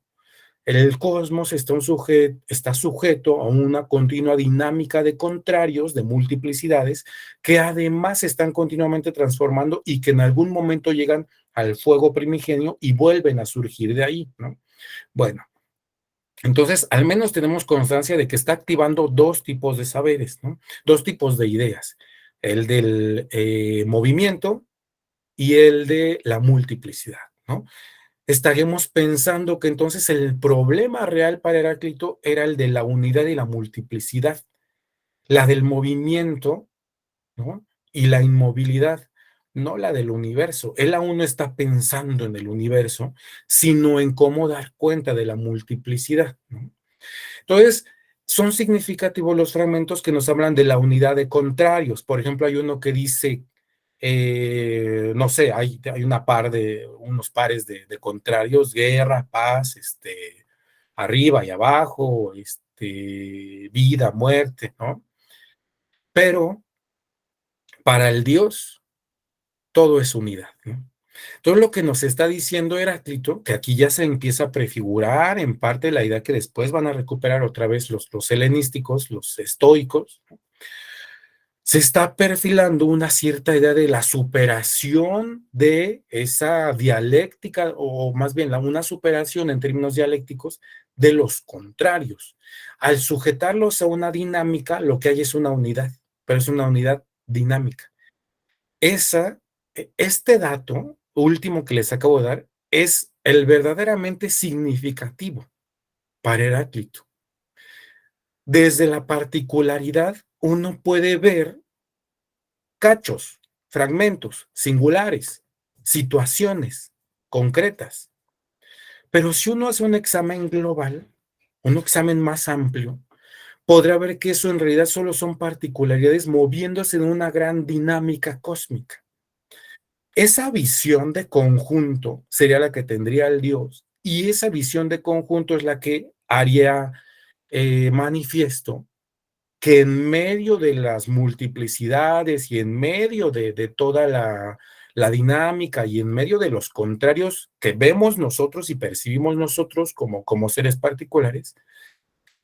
El cosmos está sujeto a una continua dinámica de contrarios, de multiplicidades, que además se están continuamente transformando y que en algún momento llegan al fuego primigenio y vuelven a surgir de ahí, ¿no? Bueno, entonces al menos tenemos constancia de que está activando dos tipos de saberes, ¿no? Dos tipos de ideas, el del movimiento y el de la multiplicidad, ¿no? Estaríamos pensando que entonces el problema real para Heráclito era el de la unidad y la multiplicidad, la del movimiento, ¿no? Y la inmovilidad, no la del universo. Él aún no está pensando en el universo, sino en cómo dar cuenta de la multiplicidad, ¿no? Entonces, son significativos los fragmentos que nos hablan de la unidad de contrarios. Por ejemplo, hay uno que dice no sé, hay unos pares de contrarios, guerra, paz, arriba y abajo, vida, muerte, ¿no? Pero para el Dios todo es unidad, ¿no? Entonces lo que nos está diciendo Heráclito, que aquí ya se empieza a prefigurar en parte la idea que después van a recuperar otra vez los helenísticos, los estoicos, ¿no? Se está perfilando una cierta idea de la superación de esa dialéctica, o más bien una superación en términos dialécticos de los contrarios. Al sujetarlos a una dinámica, lo que hay es una unidad, pero es una unidad dinámica. Este dato último que les acabo de dar es el verdaderamente significativo para Heráclito. Desde la particularidad, uno puede ver cachos, fragmentos, singulares, situaciones concretas. Pero si uno hace un examen global, un examen más amplio, podrá ver que eso en realidad solo son particularidades moviéndose en una gran dinámica cósmica. Esa visión de conjunto sería la que tendría el Dios, y esa visión de conjunto es la que haría manifiesto que en medio de las multiplicidades y en medio de toda la dinámica y en medio de los contrarios que vemos nosotros y percibimos nosotros como seres particulares,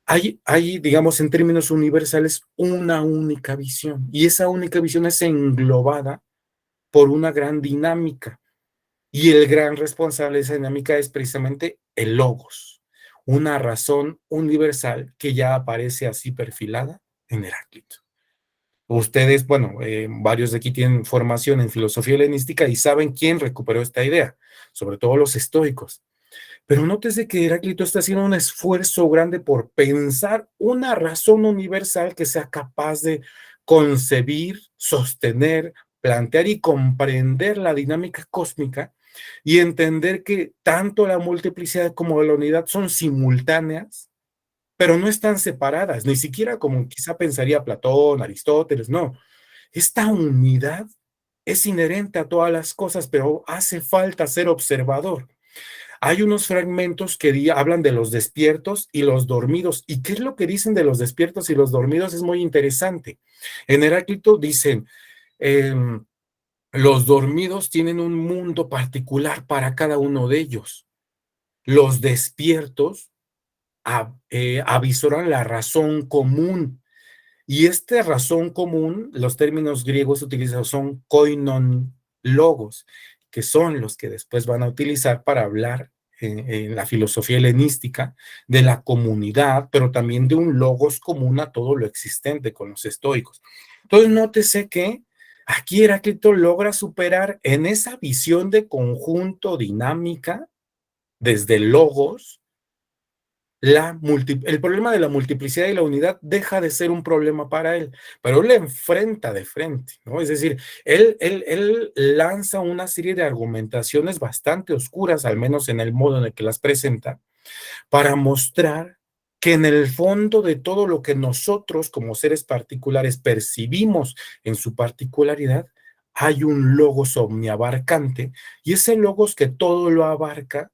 hay, digamos, en términos universales, una única visión, y esa única visión es englobada por una gran dinámica, y el gran responsable de esa dinámica es precisamente el logos, una razón universal que ya aparece así perfilada en Heráclito. Ustedes, bueno, varios de aquí tienen formación en filosofía helenística y saben quién recuperó esta idea, sobre todo los estoicos. Pero nótese que Heráclito está haciendo un esfuerzo grande por pensar una razón universal que sea capaz de concebir, sostener, plantear y comprender la dinámica cósmica y entender que tanto la multiplicidad como la unidad son simultáneas, pero no están separadas, ni siquiera como quizá pensaría Platón, Aristóteles, no. Esta unidad es inherente a todas las cosas, pero hace falta ser observador. Hay unos fragmentos que hablan de los despiertos y los dormidos. ¿Y qué es lo que dicen de los despiertos y los dormidos? Es muy interesante. En Heráclito dicen, eh, los dormidos tienen un mundo particular para cada uno de ellos. Los despiertos avisoran la razón común. Y esta razón común, los términos griegos utilizados son koinon logos, que son los que después van a utilizar para hablar en la filosofía helenística de la comunidad, pero también de un logos común a todo lo existente con los estoicos. Entonces, nótese que aquí Heráclito logra superar en esa visión de conjunto dinámica, desde el logos, el problema de la multiplicidad y la unidad deja de ser un problema para él, pero él le enfrenta de frente, ¿no? Es decir, él lanza una serie de argumentaciones bastante oscuras, al menos en el modo en el que las presenta, para mostrar que en el fondo de todo lo que nosotros como seres particulares percibimos en su particularidad, hay un logos omniabarcante, y ese logos que todo lo abarca,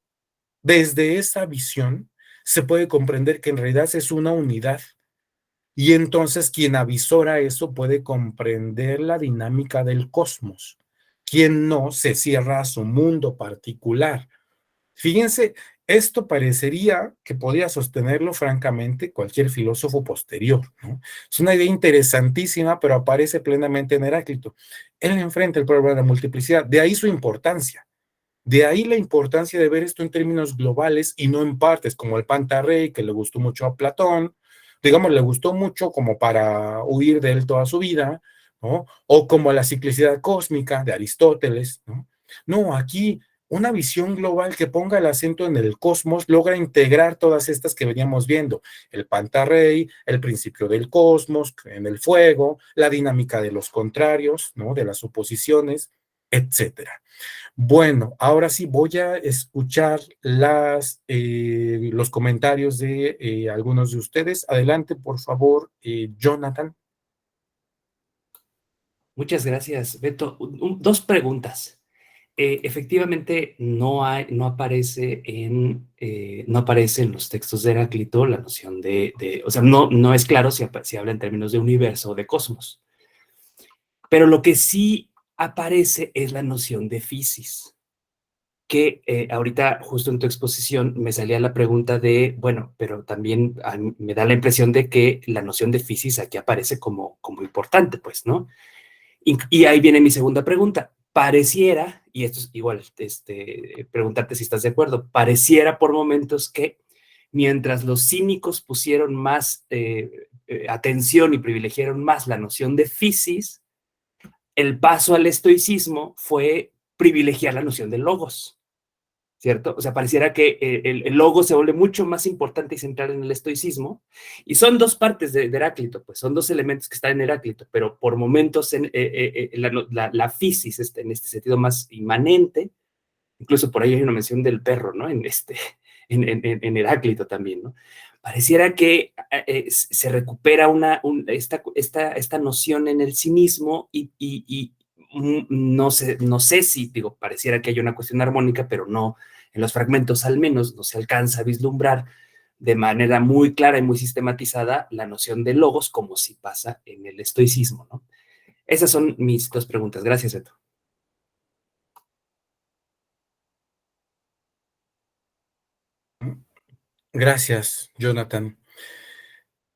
desde esa visión, se puede comprender que en realidad es una unidad. Y entonces quien avisora eso puede comprender la dinámica del cosmos. Quien no se cierra a su mundo particular. Fíjense, esto parecería que podría sostenerlo francamente cualquier filósofo posterior, ¿no? Es una idea interesantísima, pero aparece plenamente en Heráclito. Él enfrenta el problema de la multiplicidad, de ahí su importancia. De ahí la importancia de ver esto en términos globales y no en partes, como el Pantarrey, que le gustó mucho a Platón, digamos, le gustó mucho como para huir de él toda su vida, ¿no? O como la ciclicidad cósmica de Aristóteles, ¿no? No, aquí una visión global que ponga el acento en el cosmos logra integrar todas estas que veníamos viendo, el Pantarrey, el principio del cosmos, en el fuego, la dinámica de los contrarios, ¿no? De las oposiciones, etcétera. Bueno, ahora sí voy a escuchar los comentarios de algunos de ustedes. Adelante, por favor, Jonathan. Muchas gracias, Beto. Dos preguntas. Efectivamente, no aparece en los textos de Heráclito la noción o sea, no es claro si habla en términos de universo o de cosmos. Pero lo que sí aparece es la noción de physis, que ahorita justo en tu exposición me salía la pregunta de, bueno, pero también me da la impresión de que la noción de physis aquí aparece como importante, pues, ¿no? Y ahí viene mi segunda pregunta. Pareciera, y esto es igual, preguntarte si estás de acuerdo, pareciera por momentos que mientras los cínicos pusieron más atención y privilegiaron más la noción de physis, el paso al estoicismo fue privilegiar la noción de logos, ¿cierto? O sea, pareciera que el logo se vuelve mucho más importante y central en el estoicismo, y son dos partes de Heráclito, pues son dos elementos que están en Heráclito, pero por momentos la physis en este sentido más inmanente, incluso por ahí hay una mención del perro, ¿no? En Heráclito también, ¿no? Pareciera que se recupera esta noción en el cinismo y no sé si, digo, pareciera que hay una cuestión armónica, pero no, en los fragmentos al menos no se alcanza a vislumbrar de manera muy clara y muy sistematizada la noción de logos, como si pasa en el estoicismo, ¿no? Esas son mis dos preguntas. Gracias, Beto. Gracias, Jonathan.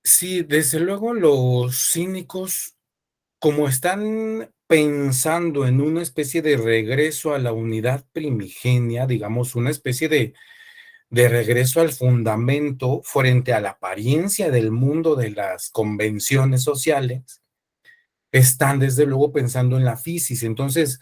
Sí, desde luego los cínicos, como están pensando en una especie de regreso a la unidad primigenia, digamos, una especie de regreso al fundamento frente a la apariencia del mundo de las convenciones sociales, están desde luego pensando en la fisis. Entonces,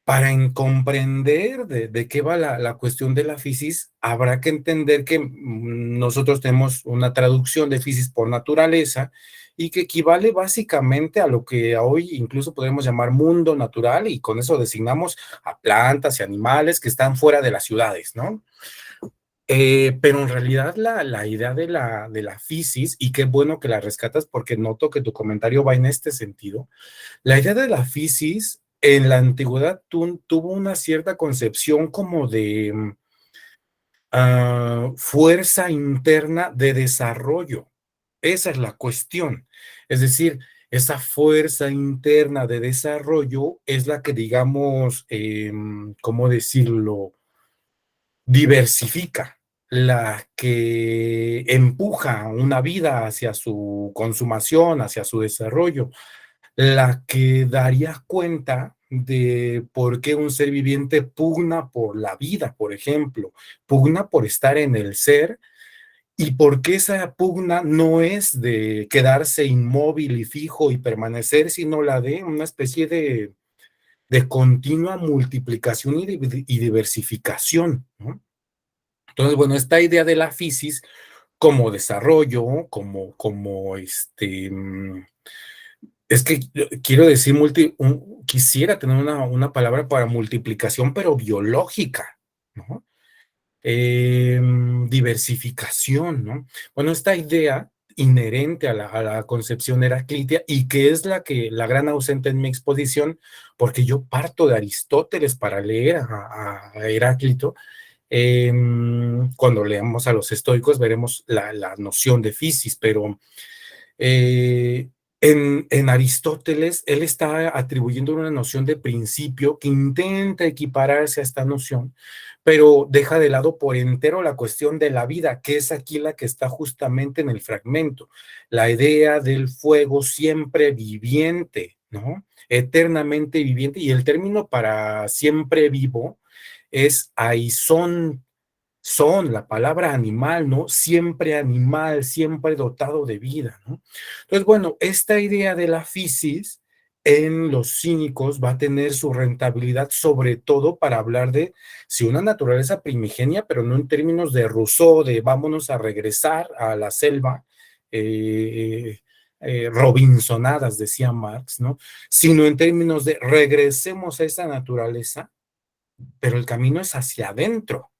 para comprender de qué va la cuestión de la fisis, habrá que entender que nosotros tenemos una traducción de fisis por naturaleza y que equivale básicamente a lo que hoy incluso podemos llamar mundo natural, y con eso designamos a plantas y animales que están fuera de las ciudades, ¿no? Pero en realidad la idea de la fisis, y qué bueno que la rescatas porque noto que tu comentario va en este sentido, la idea de la fisis en la antigüedad tuvo una cierta concepción como de fuerza interna de desarrollo. Esa es la cuestión. Es decir, esa fuerza interna de desarrollo es la que, digamos, ¿cómo decirlo? Diversifica, la que empuja una vida hacia su consumación, hacia su desarrollo, la que daría cuenta de por qué un ser viviente pugna por la vida, por ejemplo, pugna por estar en el ser, y por qué esa pugna no es de quedarse inmóvil y fijo y permanecer, sino la de una especie de continua multiplicación y diversificación, ¿no? Entonces, bueno, esta idea de la fisis como desarrollo, es que quiero decir, quisiera tener una palabra para multiplicación, pero biológica, ¿no? Diversificación, ¿no? Bueno, esta idea inherente a la concepción heraclitia, y que es la gran ausente en mi exposición, porque yo parto de Aristóteles para leer a Heráclito. Cuando leamos a los estoicos veremos la noción de fisis, pero eh, en Aristóteles él está atribuyendo una noción de principio que intenta equipararse a esta noción, pero deja de lado por entero la cuestión de la vida, que es aquí la que está justamente en el fragmento, la idea del fuego siempre viviente, ¿no? Eternamente viviente, y el término para siempre vivo es aizón, la palabra animal, ¿no? Siempre animal, siempre dotado de vida, ¿no? Entonces, bueno, esta idea de la fisis en los cínicos va a tener su rentabilidad, sobre todo para hablar de si una naturaleza primigenia, pero no en términos de Rousseau, de vámonos a regresar a la selva, robinsonadas, decía Marx, ¿no? Sino en términos de regresemos a esa naturaleza, pero el camino es hacia adentro.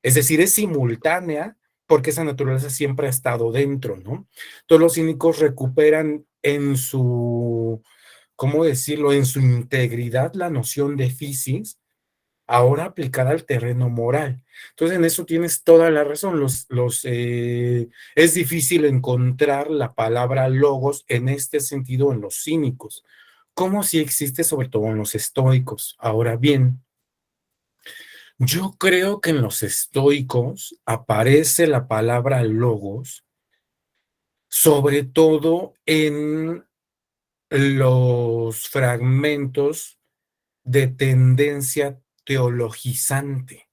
Es decir, es simultánea porque esa naturaleza siempre ha estado dentro, ¿no? Todos los cínicos recuperan en su, ¿cómo decirlo?, en su integridad la noción de fisis, ahora aplicada al terreno moral. Entonces, en eso tienes toda la razón. Es difícil encontrar la palabra logos en este sentido en los cínicos, como si existe sobre todo en los estoicos. Ahora bien, yo creo que en los estoicos aparece la palabra logos, sobre todo en los fragmentos de tendencia teologizante.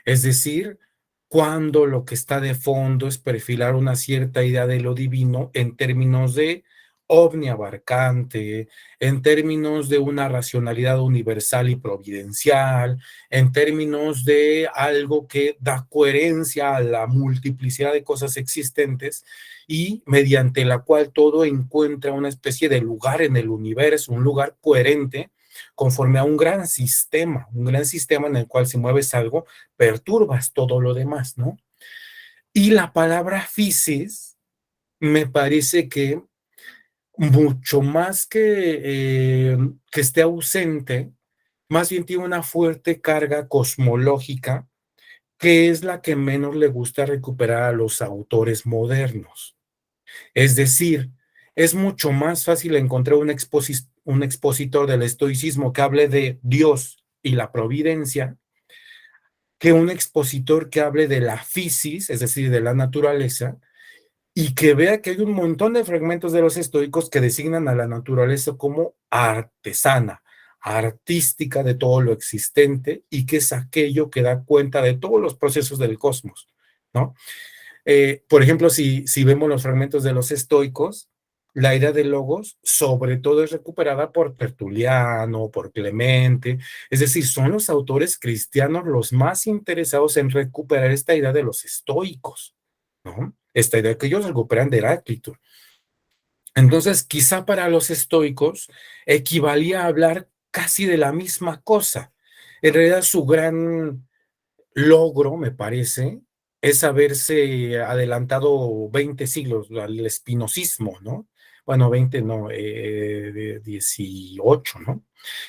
Es decir, cuando lo que está de fondo es perfilar una cierta idea de lo divino en términos de omniabarcante, en términos de una racionalidad universal y providencial, en términos de algo que da coherencia a la multiplicidad de cosas existentes y mediante la cual todo encuentra una especie de lugar en el universo, un lugar coherente conforme a un gran sistema en el cual si mueves algo, perturbas todo lo demás, ¿no? Y la palabra fisis me parece que mucho más que esté ausente, más bien tiene una fuerte carga cosmológica que es la que menos le gusta recuperar a los autores modernos. Es decir, es mucho más fácil encontrar un expositor del estoicismo que hable de Dios y la providencia que un expositor que hable de la physis, es decir, de la naturaleza, y que vea que hay un montón de fragmentos de los estoicos que designan a la naturaleza como artesana, artística de todo lo existente y que es aquello que da cuenta de todos los procesos del cosmos, ¿no? Por ejemplo, si vemos los fragmentos de los estoicos, la idea de logos sobre todo es recuperada por Tertuliano, por Clemente, es decir, son los autores cristianos los más interesados en recuperar esta idea de los estoicos, ¿no? Esta idea que ellos recuperan de Heráclito. Entonces, quizá para los estoicos equivalía a hablar casi de la misma cosa. En realidad, su gran logro, me parece, es haberse adelantado 20 siglos al espinosismo, ¿no? Bueno, 20 no, 18, ¿no?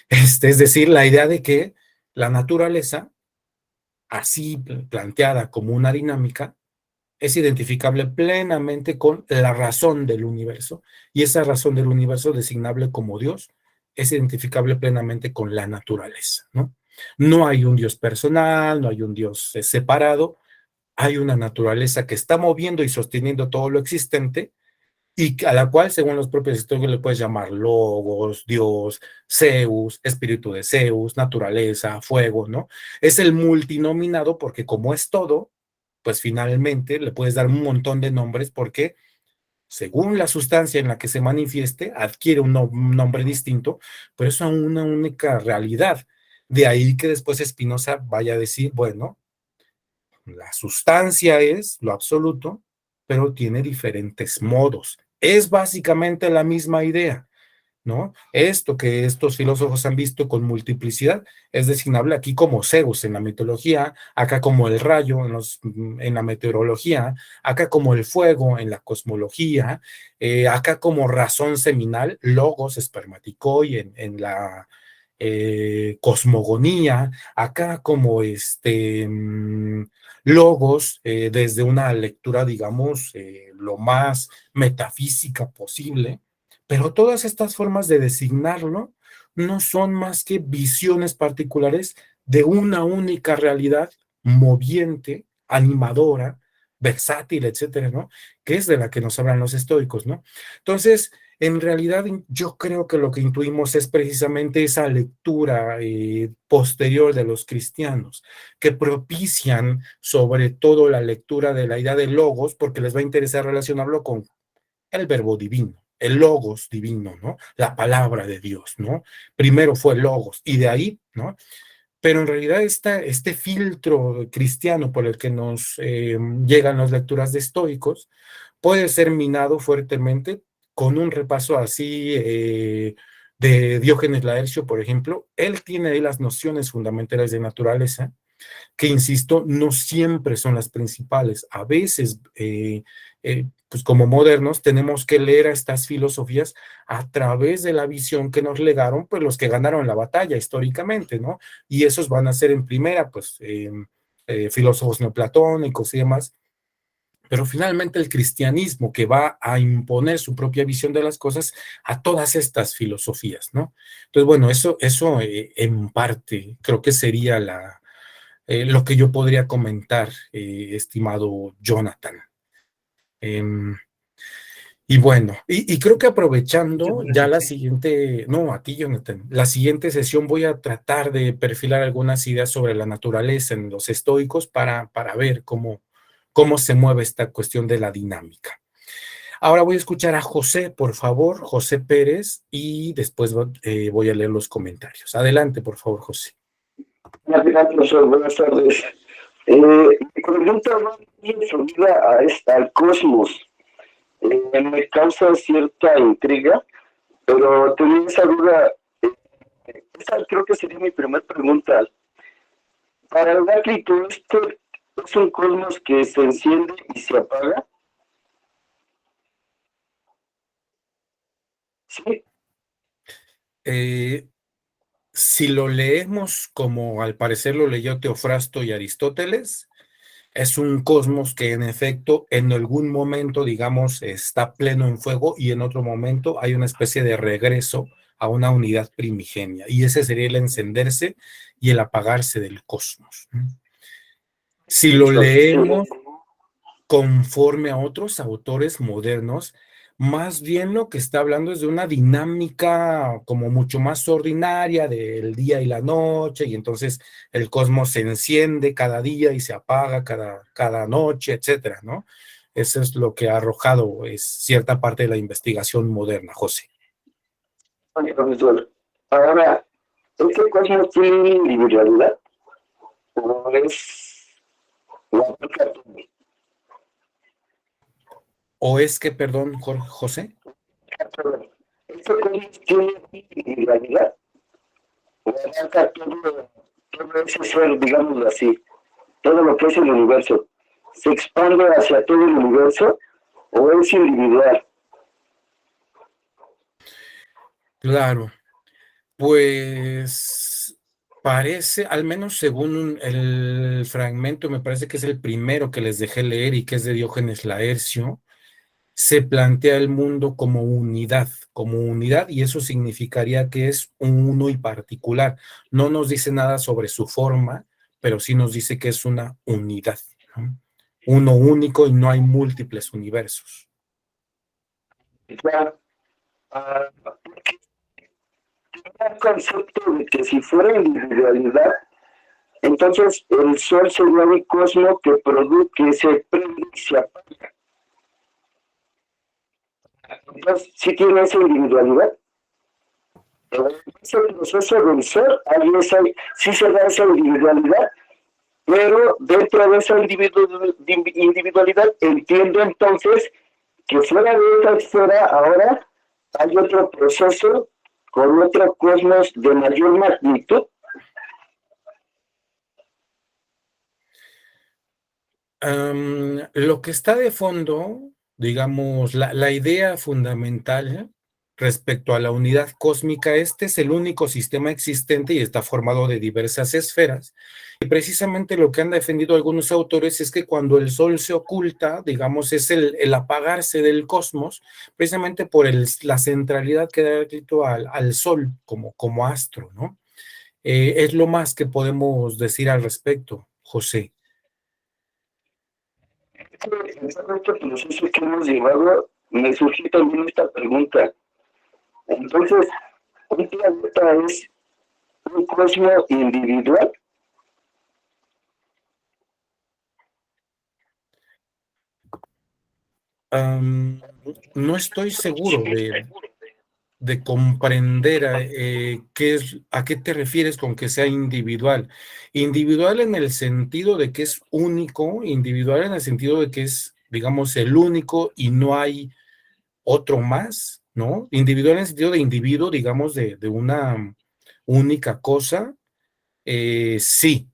Es decir, la idea de que la naturaleza, así planteada como una dinámica, es identificable plenamente con la razón del universo, y esa razón del universo, designable como Dios, es identificable plenamente con la naturaleza, ¿no? No hay un Dios personal, no hay un Dios separado, hay una naturaleza que está moviendo y sosteniendo todo lo existente y a la cual, según los propios historiadores, le puedes llamar logos, Dios, Zeus, espíritu de Zeus, naturaleza, fuego, ¿no? Es el multinominado porque como es todo, pues finalmente le puedes dar un montón de nombres porque según la sustancia en la que se manifieste, adquiere un nombre distinto, pero es una única realidad. De ahí que después Spinoza vaya a decir, bueno, la sustancia es lo absoluto, pero tiene diferentes modos. Es básicamente la misma idea, ¿no? Esto que estos filósofos han visto con multiplicidad es designable aquí como Zeus en la mitología, acá como el rayo en la meteorología, acá como el fuego en la cosmología, acá como razón seminal, logos, espermaticoi en la cosmogonía, acá como logos desde una lectura, digamos, lo más metafísica posible, pero todas estas formas de designarlo no son más que visiones particulares de una única realidad moviente, animadora, versátil, etcétera, ¿no? Que es de la que nos hablan los estoicos, ¿no? Entonces, en realidad, yo creo que lo que intuimos es precisamente esa lectura posterior de los cristianos, que propician sobre todo la lectura de la idea de logos, porque les va a interesar relacionarlo con el verbo divino, el logos divino, ¿no? La palabra de Dios, ¿no? Primero fue logos y de ahí, ¿no? Pero en realidad este filtro cristiano por el que nos llegan las lecturas de estoicos puede ser minado fuertemente con un repaso así de Diógenes Laercio, por ejemplo. Él tiene ahí las nociones fundamentales de naturaleza, que insisto, no siempre son las principales. A veces, pues como modernos, tenemos que leer a estas filosofías a través de la visión que nos legaron, pues los que ganaron la batalla históricamente, ¿no? Y esos van a ser en primera, pues, filósofos neoplatónicos y demás. Pero finalmente el cristianismo que va a imponer su propia visión de las cosas a todas estas filosofías, ¿no? Entonces, bueno, eso en parte creo que sería lo que yo podría comentar, estimado Jonathan. Y bueno, y creo que Muchas aprovechando ya la gracias. siguiente, no, a ti, Jonathan, la siguiente sesión voy a tratar de perfilar algunas ideas sobre la naturaleza en los estoicos para ver cómo se mueve esta cuestión de la dinámica. Ahora voy a escuchar a José, por favor, José Pérez, y después voy a leer los comentarios. Adelante, por favor, José. Gracias, profesor. Buenas tardes. Mi pregunta va bien subida al cosmos. Me causa cierta intriga, pero tenía esa duda. Esa creo que sería mi primera pregunta. Para el Heráclito, ¿esto es un cosmos que se enciende y se apaga? Sí. Si lo leemos como al parecer lo leyó Teofrasto y Aristóteles, Es un cosmos que en efecto en algún momento, digamos, está pleno en fuego y en otro momento hay una especie de regreso a una unidad primigenia. Y ese sería el encenderse y el apagarse del cosmos. Si lo leemos conforme a otros autores modernos, más bien lo que está hablando es de una dinámica como mucho más ordinaria del día y la noche, y entonces el cosmos se enciende cada día y se apaga cada noche, etcétera, ¿no? Eso es lo que ha arrojado es cierta parte de la investigación moderna, José. Oye, profesor, ahora, ¿este cosmos tiene individualidad? ¿O es la aplica todo? ¿O es que, perdón, José? ¿Este cosmos tiene individualidad? ¿O abarca todo ese ser, digámoslo así, todo lo que es el universo? ¿Se expande hacia todo el universo o es individual? Claro, pues parece, al menos según el fragmento, me parece que es el primero que les dejé leer y que es de Diógenes Laercio, se plantea el mundo como unidad, y eso significaría que es un uno y particular. No nos dice nada sobre su forma, pero sí nos dice que es una unidad, ¿no? Uno único y no hay múltiples universos. Ya, porque tenía el concepto de que si fuera individualidad, entonces el Sol sería un cosmos que produce, que se prende y se apaga. Entonces, sí tiene esa individualidad. Ese proceso del Sol, ahí sí se da esa individualidad, pero dentro de esa individualidad entiendo entonces que fuera de esa esfera ahora hay otro proceso con otro cosmos de mayor magnitud. Lo que está de fondo, digamos, la idea fundamental respecto a la unidad cósmica, este es el único sistema existente y está formado de diversas esferas. Y precisamente lo que han defendido algunos autores es que cuando el Sol se oculta, digamos, es el apagarse del cosmos, precisamente por la centralidad que da Heráclito al Sol como astro, ¿no? Es lo más que podemos decir al respecto, José. En todo este proceso que hemos llevado, me surgió también esta pregunta. Entonces, ¿un planeta es un cosmos individual? No estoy seguro de comprender a qué te refieres con que sea individual. Individual en el sentido de que es único, individual en el sentido de que es, digamos, el único y no hay otro más, ¿no? Individual en el sentido de individuo, digamos, de una única cosa. Sí,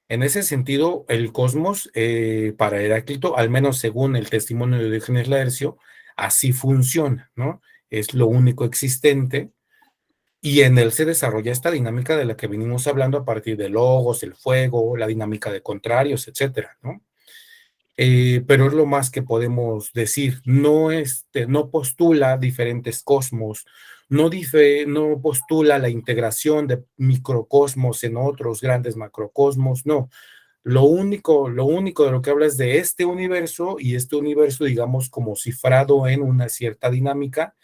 en ese sentido, el cosmos, para Heráclito, al menos según el testimonio de Diógenes Laercio, así funciona, ¿no? Es lo único existente, y en él se desarrolla esta dinámica de la que venimos hablando a partir de logos, el fuego, la dinámica de contrarios, etcétera, ¿no? Pero es lo más que podemos decir. No postula diferentes cosmos, no postula la integración de microcosmos en otros grandes macrocosmos, no. Lo único de lo que habla es de este universo, y este universo, digamos, como cifrado en una cierta dinámica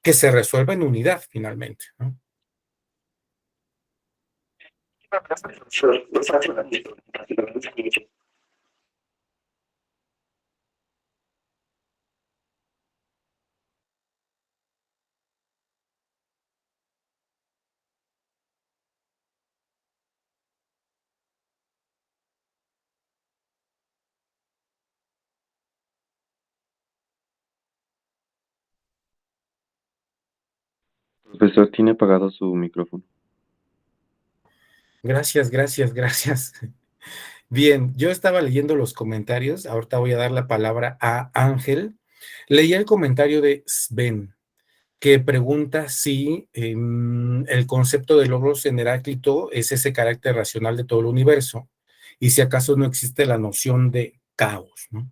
que se resuelve en unidad finalmente, ¿no? Profesor, tiene apagado su micrófono. Gracias, gracias, gracias. Bien, yo estaba leyendo los comentarios, ahorita voy a dar la palabra a Ángel. Leí el comentario de Sven, que pregunta si el concepto de logos en Heráclito es ese carácter racional de todo el universo, y si acaso no existe la noción de caos, ¿no?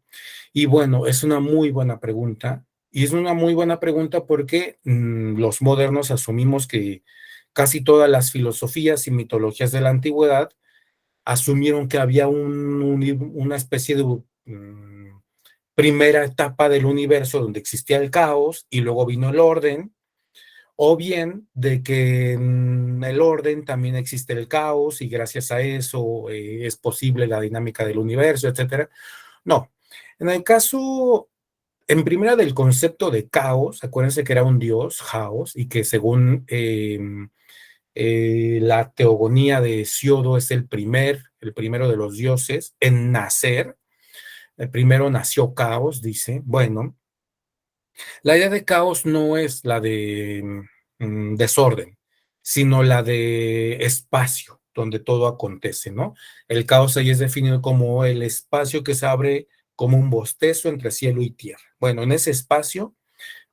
Y bueno, es una muy buena pregunta, y es una muy buena pregunta porque los modernos asumimos que casi todas las filosofías y mitologías de la antigüedad asumieron que había una especie de primera etapa del universo donde existía el caos y luego vino el orden, o bien de que en el orden también existe el caos y gracias a eso es posible la dinámica del universo, etcétera. No, en el caso, en primera del concepto de caos, acuérdense que era un dios, Caos, y que según la teogonía de Hesiodo es el primero de los dioses en nacer. El primero nació Caos, dice. Bueno, la idea de caos no es la de desorden, sino la de espacio, donde todo acontece, ¿no? El caos ahí es definido como el espacio que se abre como un bostezo entre cielo y tierra. Bueno, en ese espacio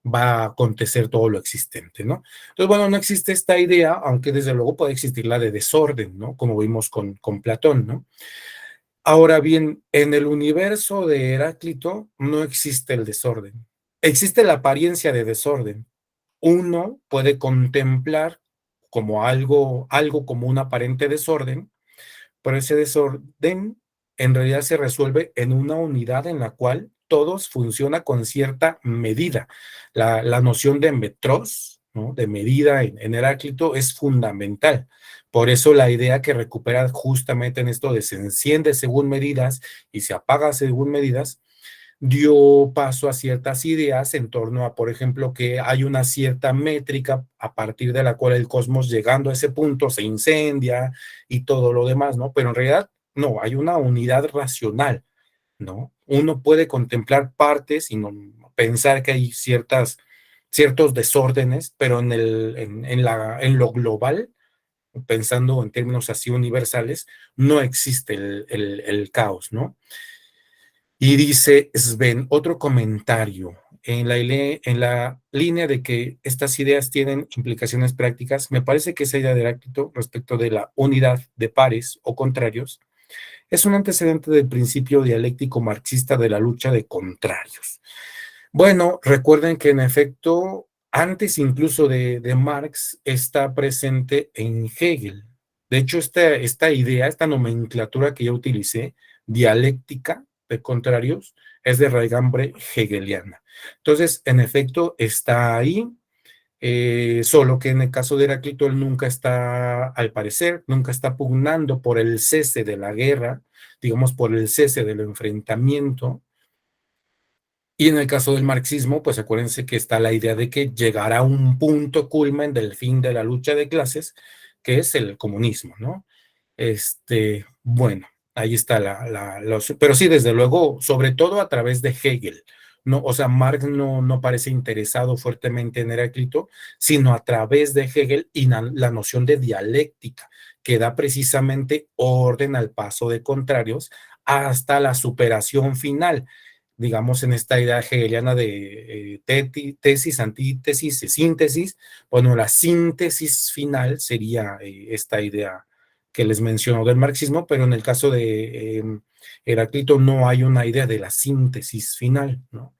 va a acontecer todo lo existente, ¿no? Entonces, bueno, no existe esta idea, aunque desde luego puede existir la de desorden, ¿no? Como vimos con Platón, ¿no? Ahora bien, en el universo de Heráclito no existe el desorden. Existe la apariencia de desorden. Uno puede contemplar como algo como un aparente desorden, pero ese desorden en realidad se resuelve en una unidad en la cual todos funciona con cierta medida. La noción de metros, ¿no? De medida en Heráclito es fundamental. Por eso la idea que recupera justamente en esto de se enciende según medidas y se apaga según medidas, dio paso a ciertas ideas en torno a, por ejemplo, que hay una cierta métrica a partir de la cual el cosmos llegando a ese punto se incendia y todo lo demás, ¿no? Pero en realidad no, hay una unidad racional, ¿no? Uno puede contemplar partes y no, pensar que hay ciertos desórdenes, pero en lo global, pensando en términos así universales, no existe el caos, ¿no? Y dice Sven, otro comentario, en la línea de que estas ideas tienen implicaciones prácticas, me parece que esa idea de Heráclito respecto de la unidad de pares o contrarios es un antecedente del principio dialéctico marxista de la lucha de contrarios. Bueno, recuerden que en efecto, antes incluso de Marx, está presente en Hegel. De hecho, esta idea, esta nomenclatura que yo utilicé, dialéctica de contrarios, es de raigambre hegeliana. Entonces, en efecto, está ahí, solo que en el caso de Heráclito, él nunca está, al parecer, nunca está pugnando por el cese de la guerra, digamos, por el cese del enfrentamiento. Y en el caso del marxismo, pues acuérdense que está la idea de que llegará un punto culmen del fin de la lucha de clases, que es el comunismo, ¿no? Bueno, ahí está pero sí, desde luego, sobre todo a través de Hegel, ¿no? O sea, Marx no parece interesado fuertemente en Heráclito, sino a través de Hegel y la noción de dialéctica, que da precisamente orden al paso de contrarios hasta la superación final, digamos, en esta idea hegeliana de tesis, antítesis, síntesis. Bueno, la síntesis final sería esta idea que les menciono del marxismo, pero en el caso de Heráclito no hay una idea de la síntesis final, ¿no?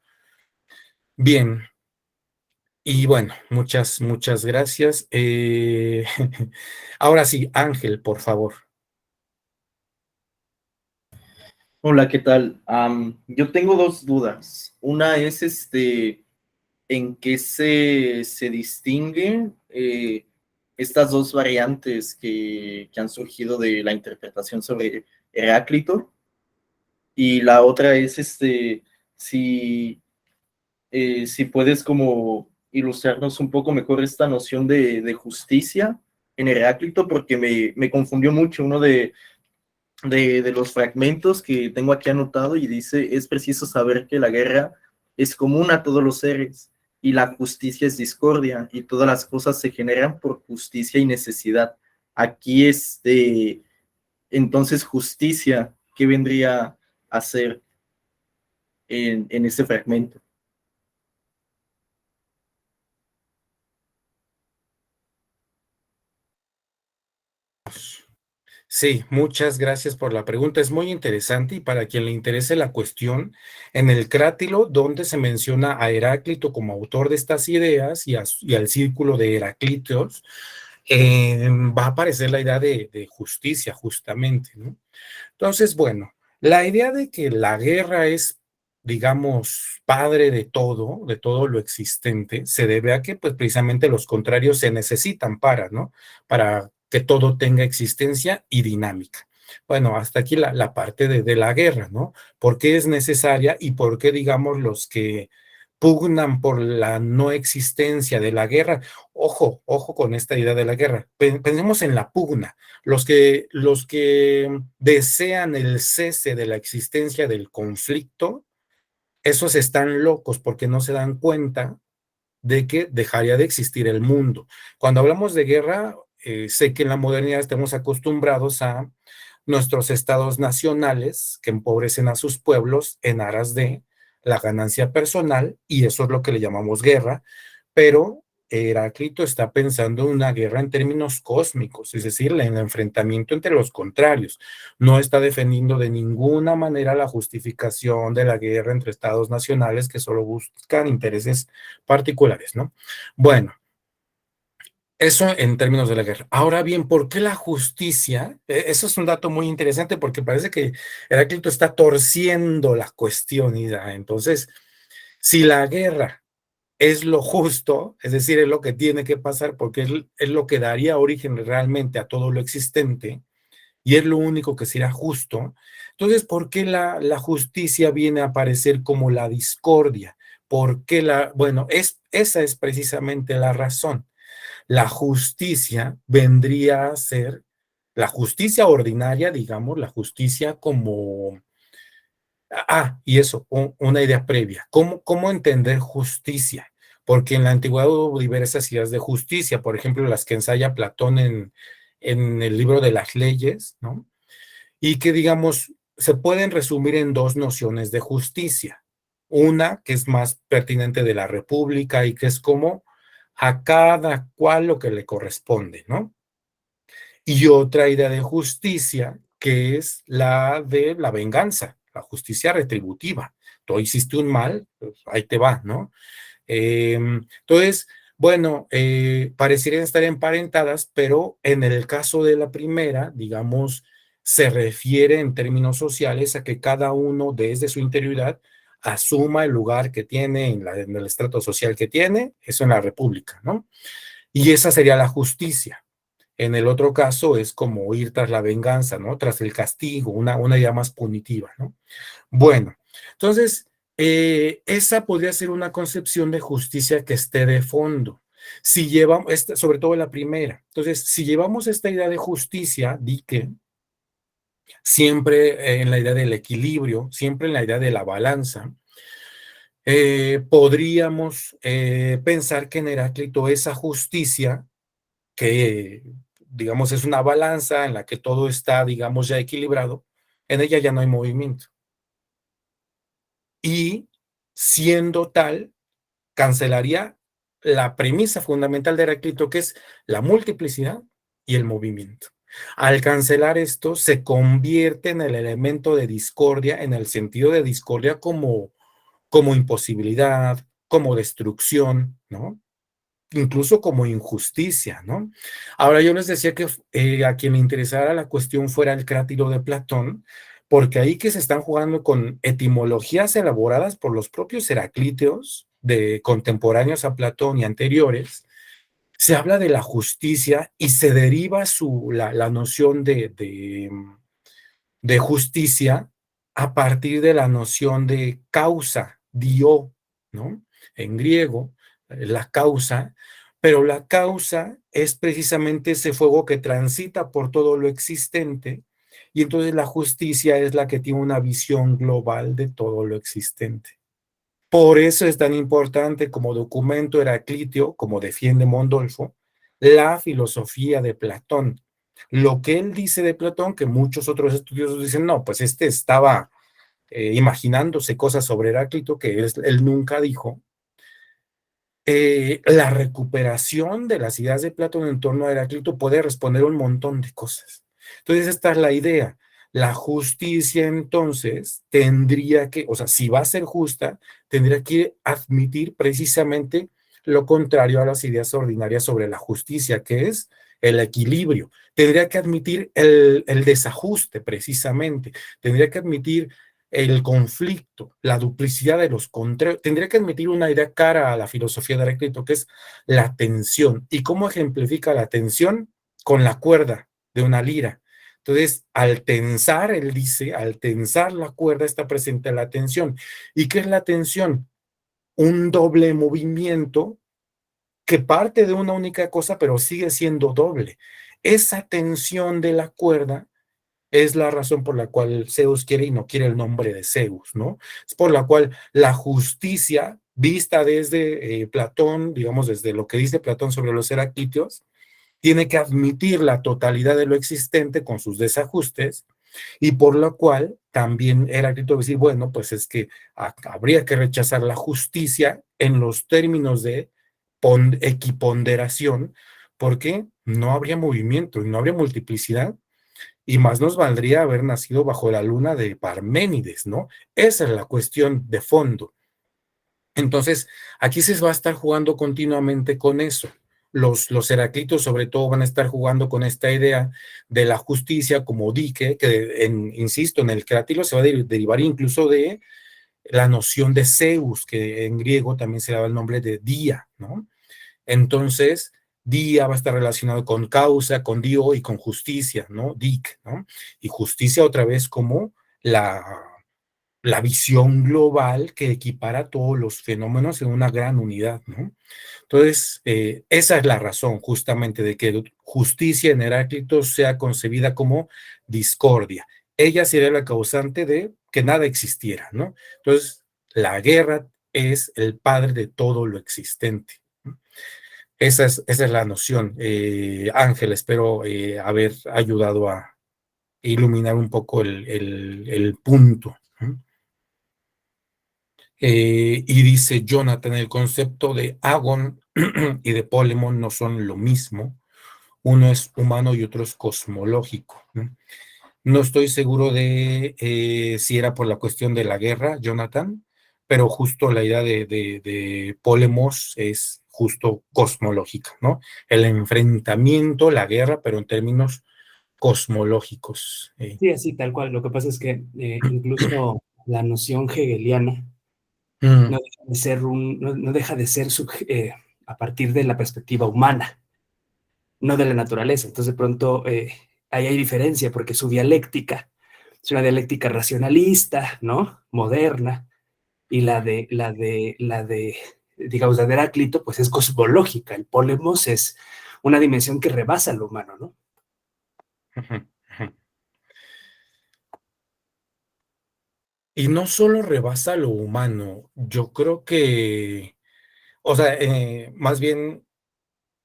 Bien, y bueno, muchas gracias. Ahora sí, Ángel, por favor. Hola, ¿qué tal? Yo tengo dos dudas. Una es en qué se distinguen estas dos variantes que han surgido de la interpretación sobre Heráclito. Y la otra es si, si puedes como ilustrarnos un poco mejor esta noción de justicia en Heráclito, porque me confundió mucho uno de los fragmentos que tengo aquí anotado y dice, es preciso saber que la guerra es común a todos los seres y la justicia es discordia y todas las cosas se generan por justicia y necesidad. Aquí entonces justicia, ¿qué vendría a ser en este fragmento? Sí, muchas gracias por la pregunta. Es muy interesante y para quien le interese la cuestión, en el Crátilo, donde se menciona a Heráclito como autor de estas ideas y al círculo de Heráclitos, va a aparecer la idea de justicia, justamente, ¿no? Entonces, bueno, la idea de que la guerra es, digamos, padre de todo lo existente, se debe a que, pues, precisamente los contrarios se necesitan para, ¿no? Para que todo tenga existencia y dinámica. Bueno, hasta aquí la parte de la guerra, ¿no? ¿Por qué es necesaria y por qué, digamos, los que pugnan por la no existencia de la guerra? Ojo, ojo con esta idea de la guerra. Pensemos en la pugna. Los que desean el cese de la existencia del conflicto, esos están locos porque no se dan cuenta de que dejaría de existir el mundo. Cuando hablamos de guerra, sé que en la modernidad estamos acostumbrados a nuestros estados nacionales que empobrecen a sus pueblos en aras de la ganancia personal, y eso es lo que le llamamos guerra, pero Heráclito está pensando en una guerra en términos cósmicos, es decir, en el enfrentamiento entre los contrarios. No está defendiendo de ninguna manera la justificación de la guerra entre estados nacionales que solo buscan intereses particulares, ¿no? Bueno, eso en términos de la guerra. Ahora bien, ¿por qué la justicia? Eso es un dato muy interesante porque parece que Heráclito está torciendo la cuestión. Entonces, si la guerra es lo justo, es decir, es lo que tiene que pasar porque es lo que daría origen realmente a todo lo existente y es lo único que será justo, entonces, ¿por qué la justicia viene a aparecer como la discordia? ¿Por qué bueno, esa es precisamente la razón. La justicia vendría a ser la justicia ordinaria, digamos, la justicia como... y eso, una idea previa. ¿Cómo entender justicia? Porque en la antigüedad hubo diversas ideas de justicia, por ejemplo, las que ensaya Platón en el libro de las leyes, ¿no? Y que, digamos, se pueden resumir en dos nociones de justicia. Una que es más pertinente de la República y que es como a cada cual lo que le corresponde, ¿no? Y otra idea de justicia que es la de la venganza, la justicia retributiva. Tú hiciste un mal, pues ahí te va, ¿no? Entonces, bueno, parecieran estar emparentadas, pero en el caso de la primera, digamos, se refiere en términos sociales a que cada uno desde su interioridad asuma el lugar que tiene en el estrato social que tiene, eso en la República, ¿no? Y esa sería la justicia. En el otro caso es como ir tras la venganza, ¿no? Tras el castigo, una idea más punitiva, ¿no? Bueno, entonces, esa podría ser una concepción de justicia que esté de fondo. Si llevamos, sobre todo la primera, entonces, si llevamos esta idea de justicia, di que siempre en la idea del equilibrio, siempre en la idea de la balanza, podríamos pensar que en Heráclito esa justicia que, digamos, es una balanza en la que todo está, digamos, ya equilibrado, en ella ya no hay movimiento. Y siendo tal, cancelaría la premisa fundamental de Heráclito, que es la multiplicidad y el movimiento. Al cancelar esto, se convierte en el elemento de discordia, en el sentido de discordia como imposibilidad, como destrucción, ¿no? Incluso como injusticia, ¿no? Ahora yo les decía que a quien le interesara la cuestión fuera el Crátilo de Platón, porque ahí que se están jugando con etimologías elaboradas por los propios heraclíteos de contemporáneos a Platón y anteriores, se habla de la justicia y se deriva la noción de justicia a partir de la noción de causa, dio, ¿no? En griego, la causa, pero la causa es precisamente ese fuego que transita por todo lo existente y entonces la justicia es la que tiene una visión global de todo lo existente. Por eso es tan importante como documento heracliteo, como defiende Mondolfo, la filosofía de Platón. Lo que él dice de Platón, que muchos otros estudiosos dicen, no, pues este estaba imaginándose cosas sobre Heráclito que él nunca dijo. La recuperación de las ideas de Platón en torno a Heráclito puede responder un montón de cosas. Entonces, esta es la idea. La justicia, entonces, tendría que, o sea, si va a ser justa, tendría que admitir precisamente lo contrario a las ideas ordinarias sobre la justicia, que es el equilibrio. Tendría que admitir el desajuste, precisamente. Tendría que admitir el conflicto, la duplicidad de los contrarios. Tendría que admitir una idea cara a la filosofía de Heráclito, que es la tensión. ¿Y cómo ejemplifica la tensión? Con la cuerda de una lira. Entonces, al tensar, él dice, al tensar la cuerda está presente la tensión. ¿Y qué es la tensión? Un doble movimiento que parte de una única cosa, pero sigue siendo doble. Esa tensión de la cuerda es la razón por la cual Zeus quiere y no quiere el nombre de Zeus, ¿no? Es por la cual la justicia, vista desde Platón, digamos, desde lo que dice Platón sobre los Heráclitos, tiene que admitir la totalidad de lo existente con sus desajustes, y por lo cual también Heráclito va a decir, bueno, pues es que habría que rechazar la justicia en los términos de equiponderación, porque no habría movimiento y no habría multiplicidad, y más nos valdría haber nacido bajo la luna de Parménides, ¿no? Esa es la cuestión de fondo. Entonces, aquí se va a estar jugando continuamente con eso. Los Heráclitos sobre todo van a estar jugando con esta idea de la justicia como dique, que insisto, en el Cratilo se va a derivar incluso de la noción de Zeus, que en griego también se daba el nombre de día, ¿no? Entonces, día va a estar relacionado con causa, con dio y con justicia, ¿no? Dic, ¿no? Y justicia otra vez como la visión global que equipara todos los fenómenos en una gran unidad, ¿no? Entonces, esa es la razón justamente de que justicia en Heráclito sea concebida como discordia. Ella sería la causante de que nada existiera, ¿no? Entonces, la guerra es el padre de todo lo existente, ¿no? Esa es la noción. Ángel, espero haber ayudado a iluminar un poco el punto, ¿no? Y dice Jonathan, el concepto de Agon y de Polemon no son lo mismo. Uno es humano y otro es cosmológico, ¿no? No estoy seguro de si era por la cuestión de la guerra, Jonathan, pero justo la idea de Polemos es justo cosmológica, ¿no? El enfrentamiento, la guerra, pero en términos cosmológicos. Sí, así, tal cual. Lo que pasa es que incluso la noción hegeliana Mm, no deja de ser, no deja de ser a partir de la perspectiva humana, no de la naturaleza. Entonces, de pronto, ahí hay diferencia, porque su dialéctica es una dialéctica racionalista, ¿no? Moderna, y digamos, la de Heráclito, pues es cosmológica. El polemos es una dimensión que rebasa lo humano, ¿no? ujú, ujú. Y no solo rebasa lo humano, yo creo que, o sea, más bien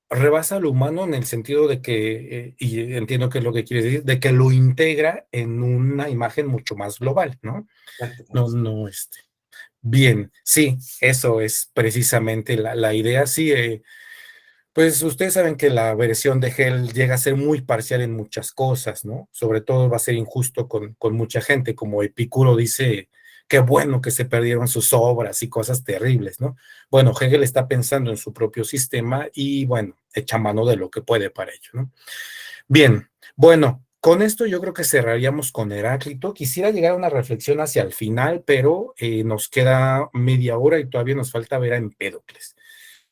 rebasa lo humano en el sentido de que, y entiendo que es lo que quieres decir, de que lo integra en una imagen mucho más global, ¿no? No, Exactamente. no, bien, sí, eso es precisamente la idea, sí, pues ustedes saben que la versión de Hell llega a ser muy parcial en muchas cosas, ¿no? Sobre todo va a ser injusto con mucha gente, como Epicuro dice, qué bueno que se perdieron sus obras y cosas terribles, ¿no? Bueno, Hegel está pensando en su propio sistema y, bueno, echa mano de lo que puede para ello, ¿no? Bien, bueno, con esto yo creo que cerraríamos con Heráclito. Quisiera llegar a una reflexión hacia el final, pero nos queda media hora y todavía nos falta ver a Empédocles.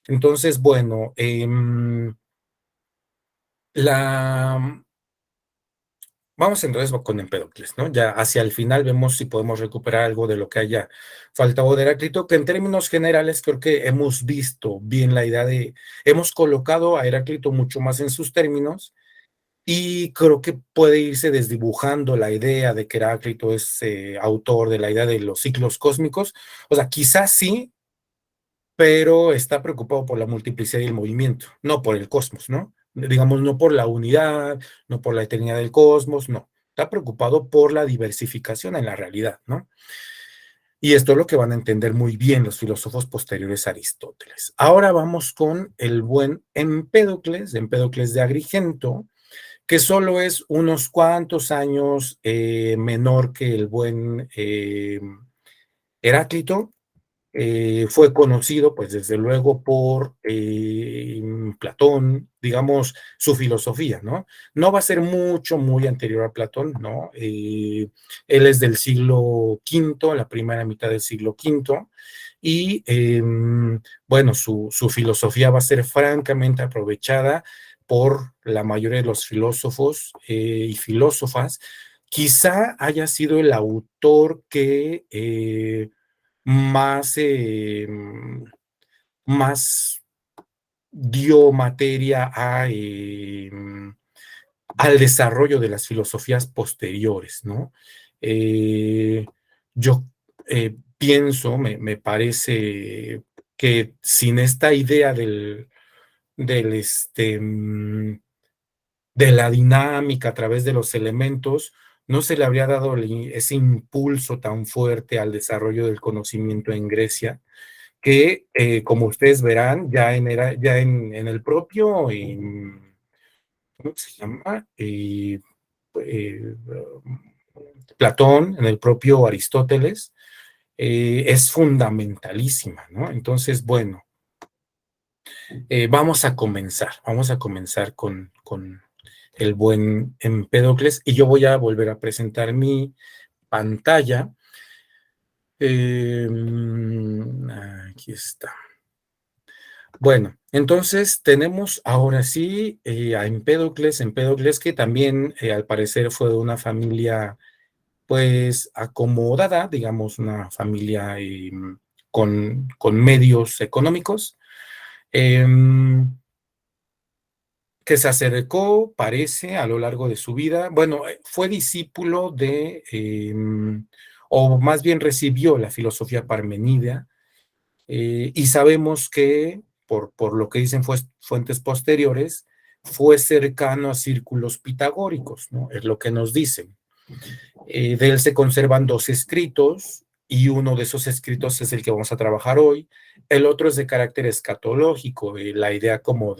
Entonces, bueno, vamos entonces con Empédocles, ¿no? Ya hacia el final vemos si podemos recuperar algo de lo que haya faltado de Heráclito, que en términos generales creo que hemos visto bien la idea hemos colocado a Heráclito mucho más en sus términos, y creo que puede irse desdibujando la idea de que Heráclito es autor de la idea de los ciclos cósmicos. O sea, quizás sí, pero está preocupado por la multiplicidad y el movimiento, no por el cosmos, ¿no? Digamos, no por la unidad, no por la eternidad del cosmos, no. Está preocupado por la diversificación en la realidad, ¿no? Y esto es lo que van a entender muy bien los filósofos posteriores a Aristóteles. Ahora vamos con el buen Empédocles de Agrigento, que solo es unos cuantos años menor que el buen Heráclito. Fue conocido, pues desde luego, por Platón, digamos, su filosofía, ¿no? No va a ser muy anterior a Platón, ¿no? Él es del siglo V, la primera mitad del siglo V, y bueno, su filosofía va a ser francamente aprovechada por la mayoría de los filósofos y filósofas. Quizá haya sido el autor que más, más dio materia al desarrollo de las filosofías posteriores, ¿no? Yo pienso, me parece que sin esta idea de la dinámica a través de los elementos, no se le habría dado ese impulso tan fuerte al desarrollo del conocimiento en Grecia, que como ustedes verán, ya en el propio, ¿cómo se llama? Eh, Platón, en el propio Aristóteles, es fundamentalísima, ¿no? Entonces, bueno, vamos a comenzar con el buen Empédocles, y yo voy a volver a presentar mi pantalla. Aquí está. Bueno, entonces tenemos ahora sí a Empédocles que también al parecer fue de una familia pues acomodada, digamos una familia con medios económicos, em, que se acercó, parece, a lo largo de su vida. Bueno, fue discípulo o más bien recibió la filosofía parmenidea, y sabemos que, por lo que dicen fuentes posteriores, fue cercano a círculos pitagóricos, ¿no? Es lo que nos dicen. De él se conservan 2 escritos, y uno de esos escritos es el que vamos a trabajar hoy. El otro es de carácter escatológico, la idea como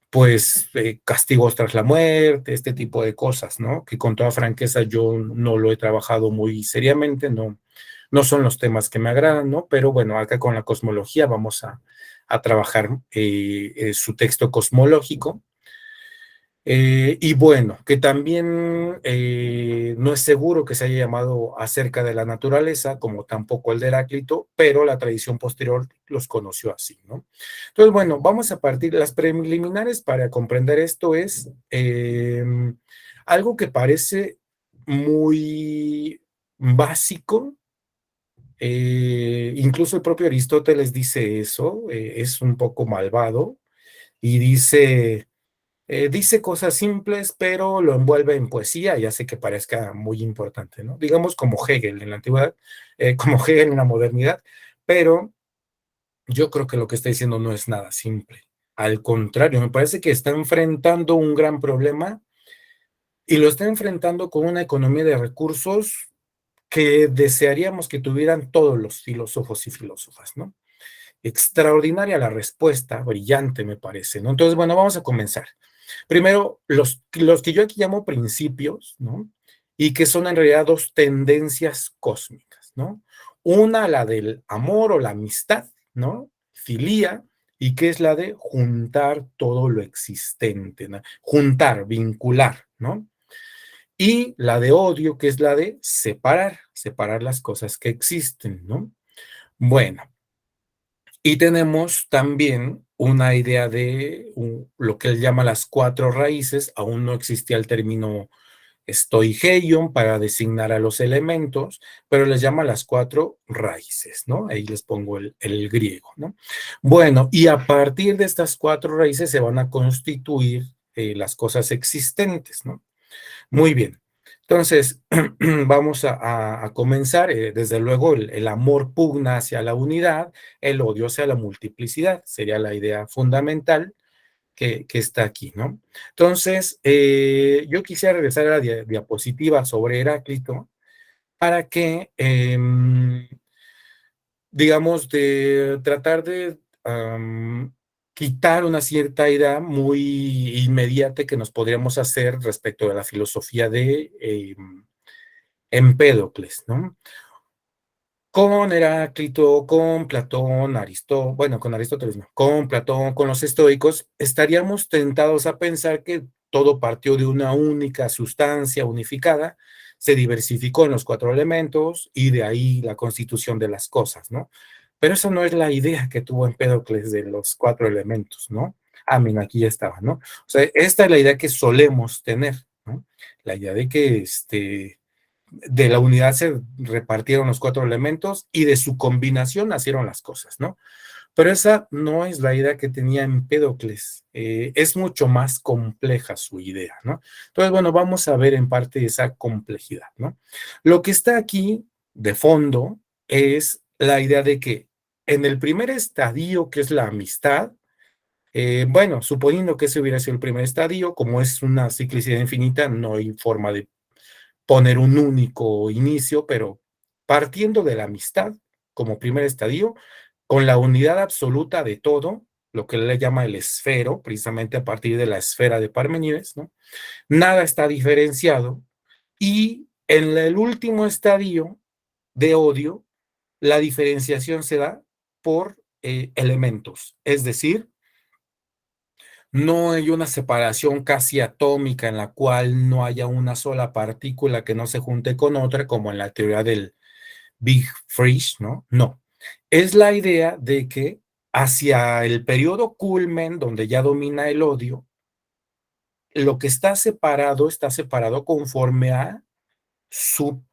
pues, castigos tras la muerte, este tipo de cosas, ¿no? Que con toda franqueza yo no lo he trabajado muy seriamente, no son los temas que me agradan, ¿no? Pero bueno, acá con la cosmología vamos a trabajar su texto cosmológico. Y bueno, que también no es seguro que se haya llamado acerca de la naturaleza, como tampoco el de Heráclito, pero la tradición posterior los conoció así, ¿no? Entonces, bueno, vamos a partir. Las preliminares para comprender esto es algo que parece muy básico. Incluso el propio Aristóteles dice eso, es un poco malvado, y dice cosas simples, pero lo envuelve en poesía y hace que parezca muy importante, ¿no? Digamos como Hegel en la antigüedad, como Hegel en la modernidad, pero yo creo que lo que está diciendo no es nada simple. Al contrario, me parece que está enfrentando un gran problema, y lo está enfrentando con una economía de recursos que desearíamos que tuvieran todos los filósofos y filósofas, ¿no? Extraordinaria la respuesta, brillante me parece, ¿no? Entonces, bueno, vamos a comenzar. Primero, los que yo aquí llamo principios, ¿no? Y que son en realidad 2 tendencias cósmicas, ¿no? Una, la del amor o la amistad, ¿no? Filía, y que es la de juntar todo lo existente, ¿no? Juntar, vincular, ¿no? Y la de odio, que es la de separar las cosas que existen, ¿no? Bueno, y tenemos también una idea de lo que él llama las 4 raíces. Aún no existía el término stoicheion para designar a los elementos, pero les llama las 4 raíces, ¿no? Ahí les pongo el griego, ¿no? Bueno, y a partir de estas 4 raíces se van a constituir las cosas existentes, ¿no? Muy bien. Entonces, vamos a comenzar. Desde luego, el amor pugna hacia la unidad, el odio hacia la multiplicidad. Sería la idea fundamental que está aquí, ¿no? Entonces, yo quisiera regresar a la diapositiva sobre Heráclito para que, digamos, de tratar de quitar una cierta idea muy inmediata que nos podríamos hacer respecto de la filosofía de Empédocles, ¿no? Con Heráclito, con Platón, bueno, con Aristóteles no, con Platón, con los estoicos, estaríamos tentados a pensar que todo partió de una única sustancia unificada, se diversificó en los 4 elementos y de ahí la constitución de las cosas, ¿no? Pero esa no es la idea que tuvo Empédocles de los 4 elementos, ¿no? Ah, mira, aquí ya estaba, ¿no? O sea, esta es la idea que solemos tener, ¿no? La idea de que de la unidad se repartieron los 4 elementos y de su combinación nacieron las cosas, ¿no? Pero esa no es la idea que tenía Empédocles, es mucho más compleja su idea, ¿no? Entonces, bueno, vamos a ver en parte esa complejidad, ¿no? Lo que está aquí de fondo es la idea de que en el primer estadio, que es la amistad, bueno, suponiendo que ese hubiera sido el primer estadio, como es una ciclicidad infinita, no hay forma de poner un único inicio, pero partiendo de la amistad como primer estadio, con la unidad absoluta de todo, lo que él le llama el esfero, precisamente a partir de la esfera de Parmenides, ¿no? Nada está diferenciado, y en el último estadio de odio, la diferenciación se da por elementos, es decir, no hay una separación casi atómica en la cual no haya una sola partícula que no se junte con otra, como en la teoría del Big Freeze, ¿no? No. Es la idea de que hacia el periodo culmen, donde ya domina el odio, lo que está separado conforme a su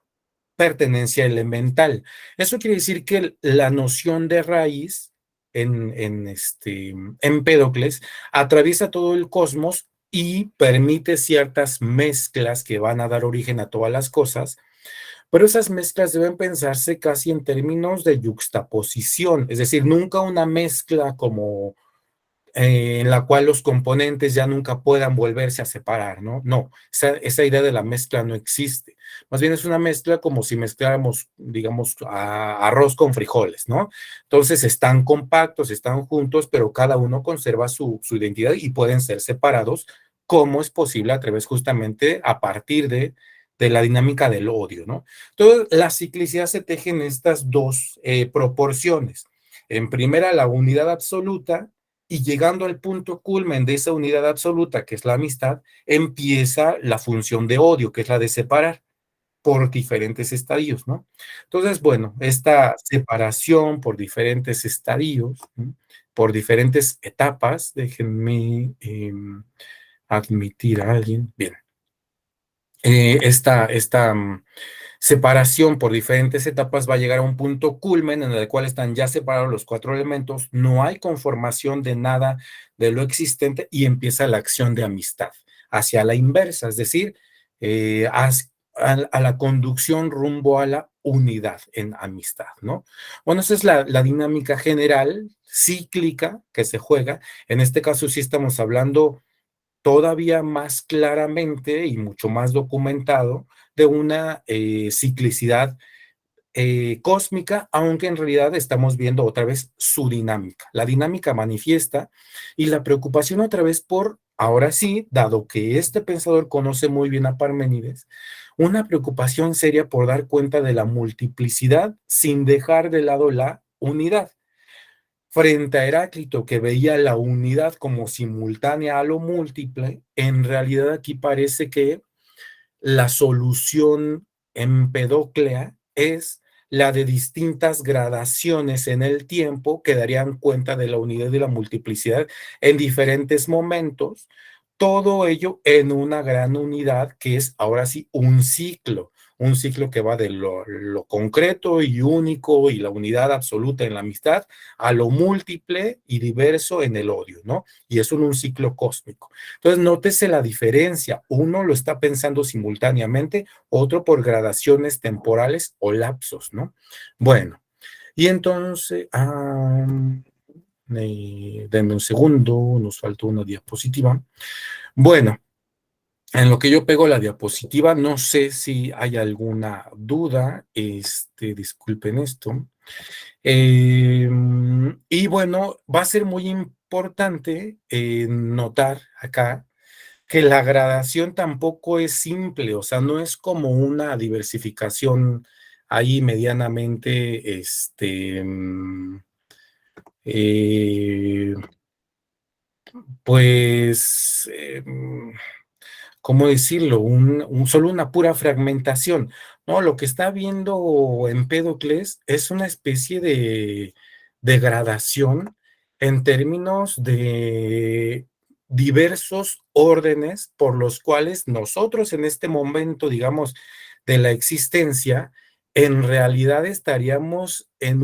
pertenencia elemental. Eso quiere decir que la noción de raíz en Empédocles atraviesa todo el cosmos y permite ciertas mezclas que van a dar origen a todas las cosas, pero esas mezclas deben pensarse casi en términos de yuxtaposición, es decir, nunca una mezcla como en la cual los componentes ya nunca puedan volverse a separar, ¿no? No, esa idea de la mezcla no existe. Más bien es una mezcla como si mezcláramos, digamos, arroz con frijoles, ¿no? Entonces están compactos, están juntos, pero cada uno conserva su identidad y pueden ser separados. ¿Cómo es posible? A través justamente a partir de la dinámica del odio, ¿no? Entonces, la ciclicidad se teje en estas dos proporciones. En primera, la unidad absoluta, y llegando al punto culmen de esa unidad absoluta, que es la amistad, empieza la función de odio, que es la de separar por diferentes estadios, ¿no? Entonces, bueno, esta separación por diferentes estadios, ¿no? Por diferentes etapas, déjenme admitir a alguien, bien, esta separación por diferentes etapas va a llegar a un punto culmen en el cual están ya separados los 4 elementos, no hay conformación de nada de lo existente y empieza la acción de amistad hacia la inversa, es decir, a la conducción rumbo a la unidad en amistad, ¿no? Bueno, esa es la dinámica general, cíclica, que se juega. En este caso sí estamos hablando todavía más claramente y mucho más documentado de una ciclicidad cósmica, aunque en realidad estamos viendo otra vez su dinámica. La dinámica manifiesta y la preocupación otra vez por, ahora sí, dado que este pensador conoce muy bien a Parménides, una preocupación seria por dar cuenta de la multiplicidad sin dejar de lado la unidad. Frente a Heráclito, que veía la unidad como simultánea a lo múltiple, en realidad aquí parece que la solución empedóclea es la de distintas gradaciones en el tiempo que darían cuenta de la unidad y la multiplicidad en diferentes momentos, todo ello en una gran unidad que es ahora sí un ciclo que va de lo concreto y único y la unidad absoluta en la amistad a lo múltiple y diverso en el odio, ¿no? Y es un ciclo cósmico. Entonces, nótese la diferencia. Uno lo está pensando simultáneamente, otro por gradaciones temporales o lapsos, ¿no? Bueno, y entonces, denme un segundo, nos faltó una diapositiva. Bueno, en lo que yo pego la diapositiva, no sé si hay alguna duda, disculpen esto. Y bueno, va a ser muy importante notar acá que la gradación tampoco es simple, o sea, no es como una diversificación ahí medianamente, pues, ¿cómo decirlo? Solo una pura fragmentación. No, lo que está viendo Empédocles es una especie de degradación en términos de diversos órdenes por los cuales nosotros en este momento, digamos, de la existencia, en realidad estaríamos en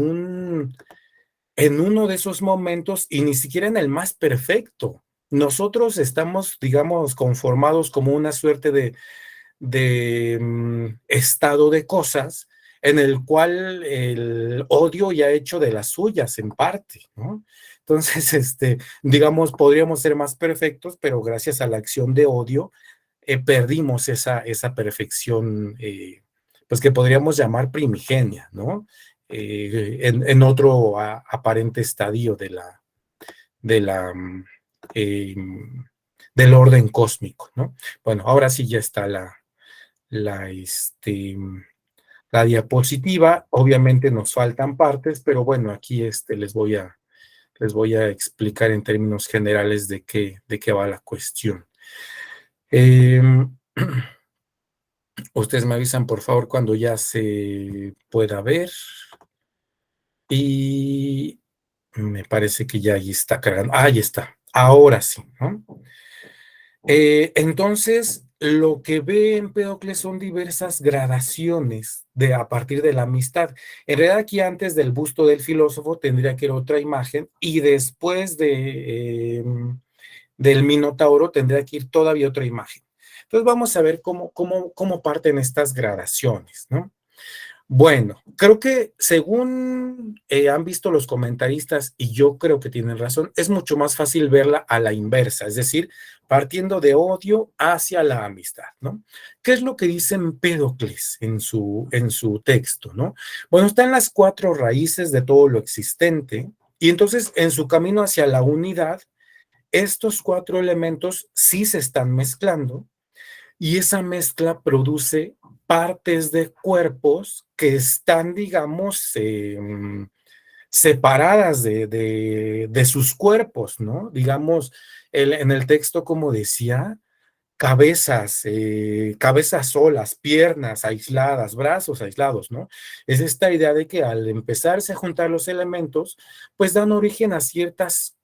uno de esos momentos y ni siquiera en el más perfecto. Nosotros estamos, digamos, conformados como una suerte de estado de cosas en el cual el odio ya ha hecho de las suyas en parte, ¿no? Entonces, digamos, podríamos ser más perfectos, pero gracias a la acción de odio perdimos esa perfección, pues que podríamos llamar primigenia, ¿no? En otro aparente estadio de la, eh, del orden cósmico, ¿no? Bueno, ahora sí ya está la, la diapositiva. Obviamente nos faltan partes, pero bueno, aquí les voy a explicar en términos generales de qué va la cuestión. Ustedes me avisan, por favor, cuando ya se pueda ver. Y me parece que ya ahí está cargando. Ah, ahí está. Ahora sí, ¿no? Entonces, lo que ve Empédocles son diversas gradaciones a partir de la amistad. En realidad, aquí antes del busto del filósofo tendría que ir otra imagen y después del Minotauro tendría que ir todavía otra imagen. Entonces, vamos a ver cómo parten estas gradaciones, ¿no? Bueno, creo que según han visto los comentaristas, y yo creo que tienen razón, es mucho más fácil verla a la inversa, es decir, partiendo de odio hacia la amistad, ¿no? ¿Qué es lo que dice Empédocles en su texto, ¿no? Bueno, están las 4 raíces de todo lo existente, y entonces en su camino hacia la unidad, estos 4 elementos sí se están mezclando, y esa mezcla produce partes de cuerpos que están, digamos, separadas de sus cuerpos, ¿no? Digamos, en el texto, como decía, cabezas solas, piernas aisladas, brazos aislados, ¿no? Es esta idea de que al empezarse a juntar los elementos, pues dan origen a ciertas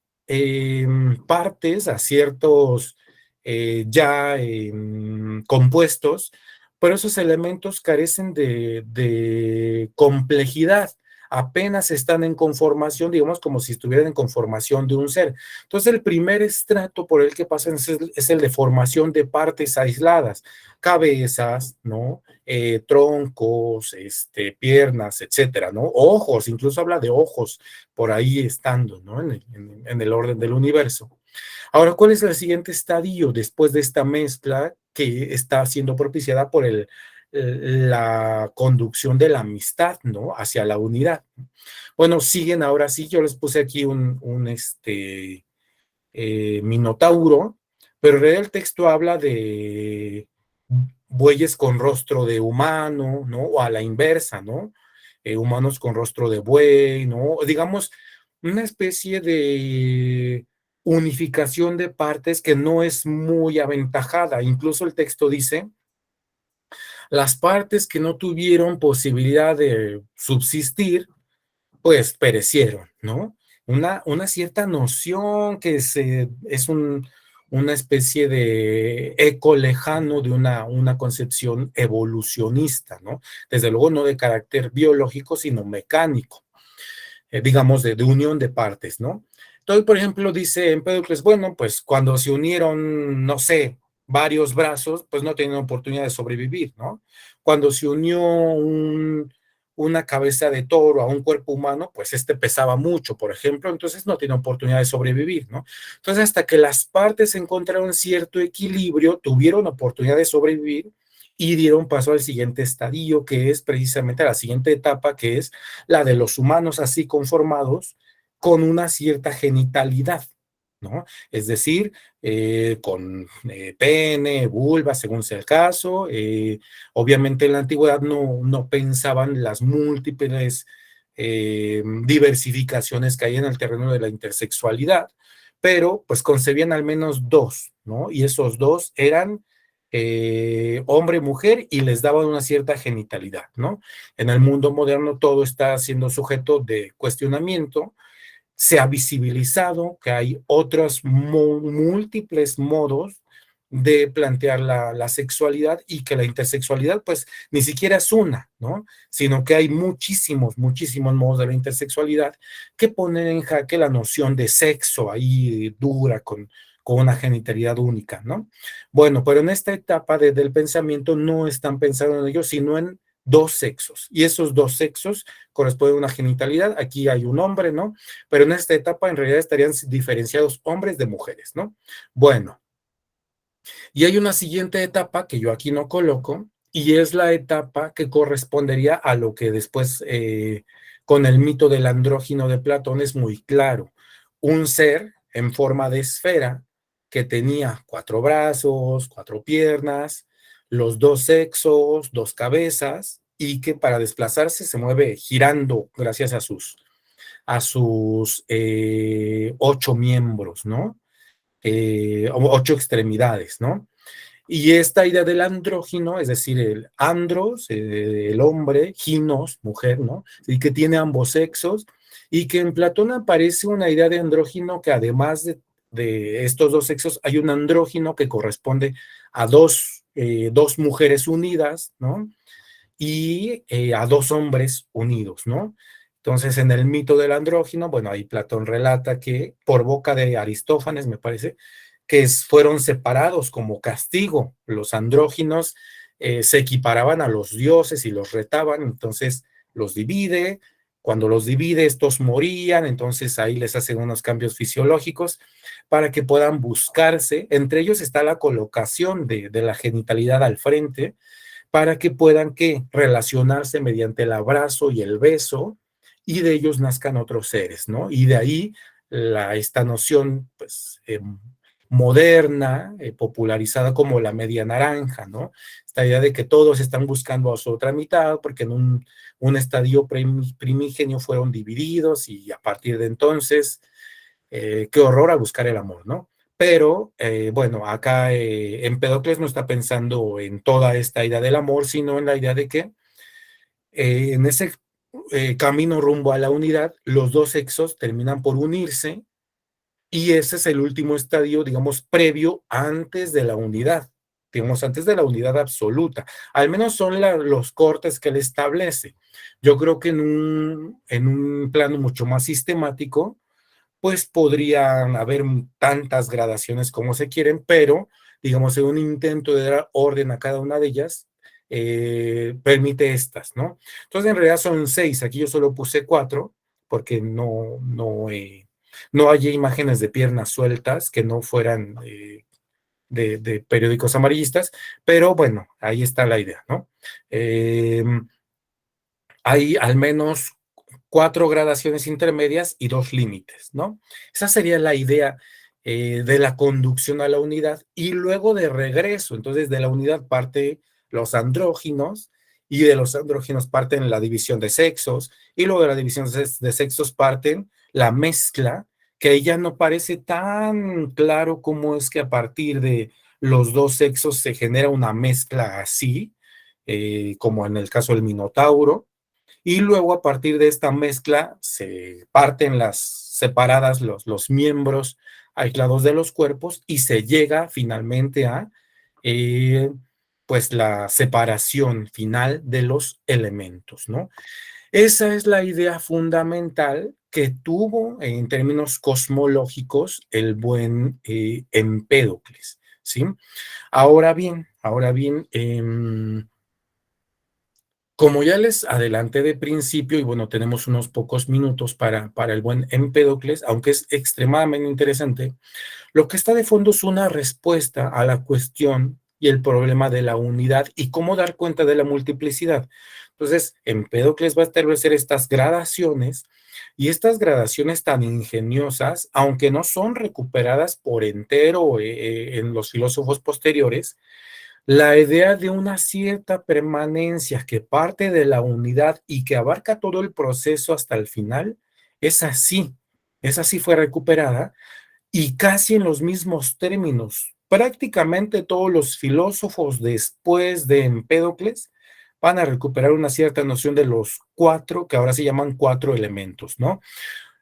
partes, a ciertos ya compuestos, pero esos elementos carecen de complejidad, apenas están en conformación, digamos como si estuvieran en conformación de un ser. Entonces el primer estrato por el que pasan es el de formación de partes aisladas, cabezas, ¿no? Troncos, piernas, etcétera, ¿no? Ojos, incluso habla de ojos por ahí estando, ¿no? En el orden del universo. Ahora, ¿cuál es el siguiente estadio después de esta mezcla que está siendo propiciada por la conducción de la amistad, ¿no? Hacia la unidad? Bueno, siguen ahora sí, yo les puse aquí un minotauro, pero en realidad el texto habla de bueyes con rostro de humano, ¿no? O a la inversa, ¿no? Humanos con rostro de buey, ¿no? Digamos, una especie de unificación de partes que no es muy aventajada. Incluso el texto dice, las partes que no tuvieron posibilidad de subsistir, pues perecieron, ¿no? Una cierta noción que es una especie de eco lejano de una concepción evolucionista, ¿no? Desde luego no de carácter biológico, sino mecánico, digamos, de unión de partes, ¿no? Entonces, por ejemplo, dice Empédocles, bueno, pues cuando se unieron, no sé, varios brazos, pues no tenían oportunidad de sobrevivir, ¿no? Cuando se unió una cabeza de toro a un cuerpo humano, pues pesaba mucho, por ejemplo, entonces no tiene oportunidad de sobrevivir, ¿no? Entonces, hasta que las partes encontraron cierto equilibrio, tuvieron oportunidad de sobrevivir y dieron paso al siguiente estadio, que es precisamente la siguiente etapa, que es la de los humanos así conformados con una cierta genitalidad, ¿no? Es decir, con pene, vulva, según sea el caso. Obviamente en la antigüedad no pensaban las múltiples diversificaciones que hay en el terreno de la intersexualidad, pero pues concebían al menos dos, ¿no? Y esos dos eran hombre-mujer y les daban una cierta genitalidad, ¿no? En el mundo moderno todo está siendo sujeto de cuestionamiento. Se ha visibilizado que hay otros múltiples modos de plantear la sexualidad y que la intersexualidad pues ni siquiera es una, ¿no? Sino que hay muchísimos modos de la intersexualidad que ponen en jaque la noción de sexo ahí dura con una genitalidad única, ¿no? Bueno, pero en esta etapa del pensamiento no están pensando en ello, sino en dos sexos, y esos dos sexos corresponden a una genitalidad. Aquí hay un hombre, ¿no? Pero en esta etapa en realidad estarían diferenciados hombres de mujeres, ¿no? Bueno, y hay una siguiente etapa que yo aquí no coloco, y es la etapa que correspondería a lo que después con el mito del andrógino de Platón es muy claro. Un ser en forma de esfera que tenía 4 brazos, 4 piernas, los dos sexos, 2 cabezas, y que para desplazarse se mueve girando gracias a sus 8 miembros, ¿no? 8 extremidades, ¿no? Y esta idea del andrógino, es decir, el andros, el hombre, ginos, mujer, ¿no? Y que tiene ambos sexos, y que en Platón aparece una idea de andrógino que además de estos dos sexos, hay un andrógino que corresponde a dos mujeres unidas, ¿no? Y a 2 hombres unidos, ¿no? Entonces, en el mito del andrógino, bueno, ahí Platón relata que por boca de Aristófanes, me parece, que fueron separados como castigo. Los andróginos se equiparaban a los dioses y los retaban, entonces los divide. Cuando los divide, estos morían, entonces ahí les hacen unos cambios fisiológicos para que puedan buscarse. Entre ellos está la colocación de la genitalidad al frente, para que puedan relacionarse mediante el abrazo y el beso, y de ellos nazcan otros seres, ¿no? Y de ahí esta noción, pues, moderna, popularizada como la media naranja, ¿no? Esta idea de que todos están buscando a su otra mitad, porque en un estadio primigenio fueron divididos, y a partir de entonces, qué horror a buscar el amor, ¿no? Pero, bueno, acá Empédocles no está pensando en toda esta idea del amor, sino en la idea de que en ese camino rumbo a la unidad, los dos sexos terminan por unirse, y ese es el último estadio, digamos, previo antes de la unidad, digamos, antes de la unidad absoluta. Al menos son los cortes que él establece. Yo creo que en un plano mucho más sistemático, pues podrían haber tantas gradaciones como se quieren, pero digamos en un intento de dar orden a cada una de ellas, permite estas, ¿no? Entonces en realidad son 6, aquí yo solo puse 4, porque no hay imágenes de piernas sueltas que no fueran de periódicos amarillistas, pero bueno, ahí está la idea, ¿no? Hay al menos 4 gradaciones intermedias y 2 límites, ¿no? Esa sería la idea de la conducción a la unidad, y luego de regreso. Entonces, de la unidad parte los andróginos, y de los andróginos parten la división de sexos, y luego de la división de sexos parten la mezcla, que ya no parece tan claro cómo es que a partir de los dos sexos se genera una mezcla así, como en el caso del Minotauro. Y luego a partir de esta mezcla se parten separadas los miembros aislados de los cuerpos, y se llega finalmente a pues la separación final de los elementos, ¿no? Esa es la idea fundamental que tuvo en términos cosmológicos el buen Empédocles, ¿sí? Ahora bien, como ya les adelanté de principio, y bueno, tenemos unos pocos minutos para el buen Empédocles, aunque es extremadamente interesante, lo que está de fondo es una respuesta a la cuestión y el problema de la unidad y cómo dar cuenta de la multiplicidad. Entonces, Empédocles va a establecer estas gradaciones Y estas gradaciones tan ingeniosas, aunque no son recuperadas por entero en los filósofos posteriores, la idea de una cierta permanencia que parte de la unidad y que abarca todo el proceso hasta el final, esa sí fue recuperada y casi en los mismos términos. Prácticamente todos los filósofos después de Empédocles van a recuperar una cierta noción de los cuatro, que ahora se llaman cuatro elementos, ¿no?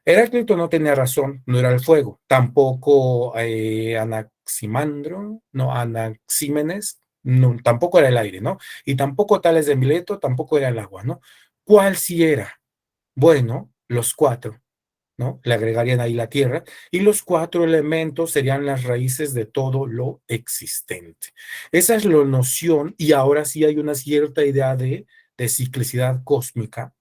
Heráclito no tenía razón, no era el fuego, tampoco Anaximandro, no, Anaxímenes, no, tampoco era el aire, ¿no? Y tampoco Tales de Mileto, tampoco era el agua, ¿no? ¿Cuál sí era? Bueno, los cuatro, ¿no? Le agregarían ahí la tierra, y los cuatro elementos serían las raíces de todo lo existente. Esa es la noción, y ahora sí hay una cierta idea de ciclicidad cósmica.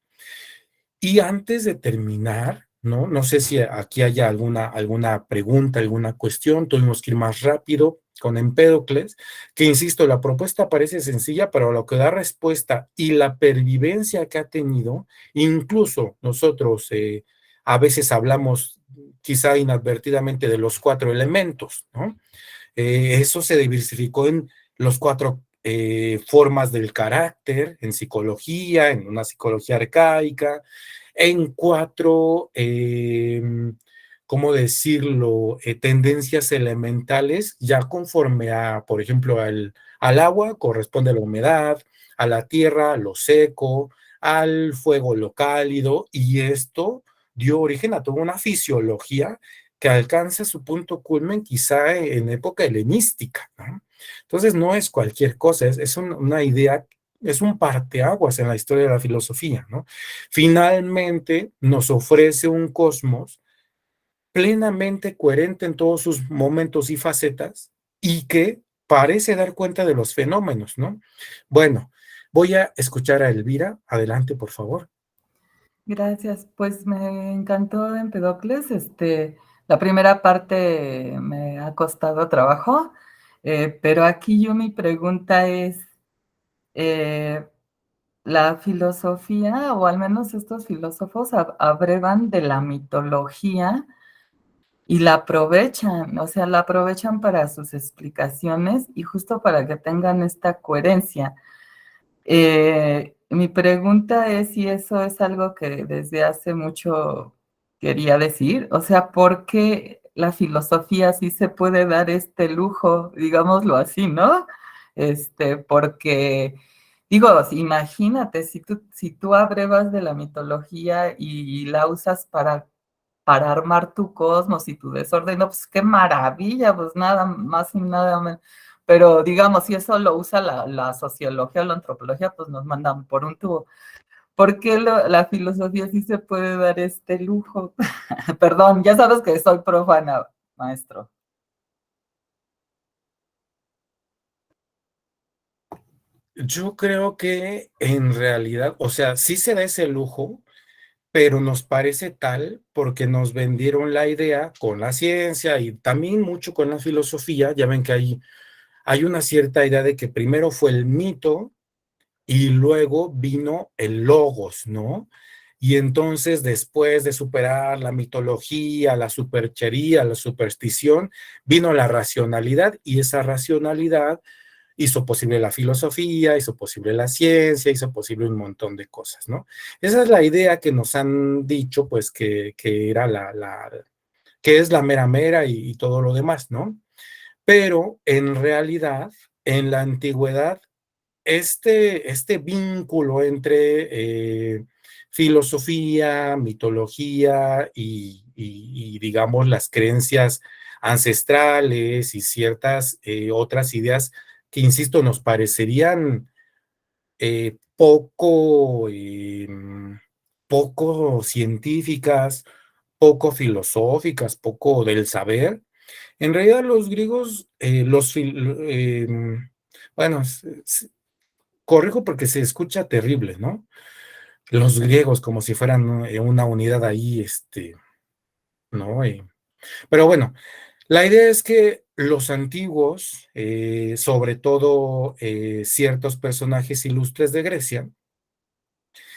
Y antes de terminar, ¿no? No sé si aquí haya alguna pregunta, alguna cuestión, tuvimos que ir más rápido con Empédocles, que insisto, la propuesta parece sencilla, pero lo que da respuesta y la pervivencia que ha tenido, incluso nosotros a veces hablamos quizá inadvertidamente de los cuatro elementos, ¿no? Eso se diversificó en los cuatro formas del carácter, en psicología, en una psicología arcaica, en cuatro, ¿cómo decirlo?, tendencias elementales, ya conforme a, por ejemplo, al agua corresponde a la humedad, a la tierra, a lo seco, al fuego, lo cálido, y esto dio origen a toda una fisiología que alcanza su punto culmen quizá en época helenística, ¿no? Entonces no es cualquier cosa, es una idea, es un parteaguas en la historia de la filosofía, ¿no? Finalmente nos ofrece un cosmos plenamente coherente en todos sus momentos y facetas y que parece dar cuenta de los fenómenos, ¿no? Bueno, voy a escuchar a Elvira. Adelante, por favor. Gracias, pues me encantó Empedocles. La primera parte me ha costado trabajo, pero aquí yo mi pregunta es, eh, la filosofía, o al menos estos filósofos, abrevan de la mitología y la aprovechan, o sea, la aprovechan para sus explicaciones y justo para que tengan esta coherencia. Mi pregunta es si eso es algo que desde hace mucho quería decir, o sea, ¿por qué la filosofía sí se puede dar este lujo, digámoslo así, ¿no? Porque, digo, imagínate, si tú abrevas de la mitología y la usas para armar tu cosmos y tu desorden, no, pues qué maravilla, pues nada más y nada menos. Pero digamos, si eso lo usa la sociología o la antropología, pues nos mandan por un tubo. ¿Por qué la filosofía sí se puede dar este lujo? Perdón, ya sabes que soy profana, maestro. Yo creo que en realidad, o sea, sí se da ese lujo, pero nos parece tal porque nos vendieron la idea con la ciencia y también mucho con la filosofía. Ya ven que hay una cierta idea de que primero fue el mito y luego vino el logos, ¿no? Y entonces, después de superar la mitología, la superchería, la superstición, vino la racionalidad, y esa racionalidad hizo posible la filosofía, hizo posible la ciencia, hizo posible un montón de cosas, ¿no? Esa es la idea que nos han dicho, pues, que era que es la mera mera y todo lo demás, ¿no? Pero en realidad, en la antigüedad, este vínculo entre filosofía, mitología y, digamos, las creencias ancestrales y ciertas otras ideas que, insisto, nos parecerían poco científicas, poco filosóficas, poco del saber. En realidad los griegos, bueno, corrijo porque se escucha terrible, ¿no? Los griegos como si fueran, ¿no?, una unidad ahí, ¿no? Pero bueno, la idea es que los antiguos, sobre todo ciertos personajes ilustres de Grecia,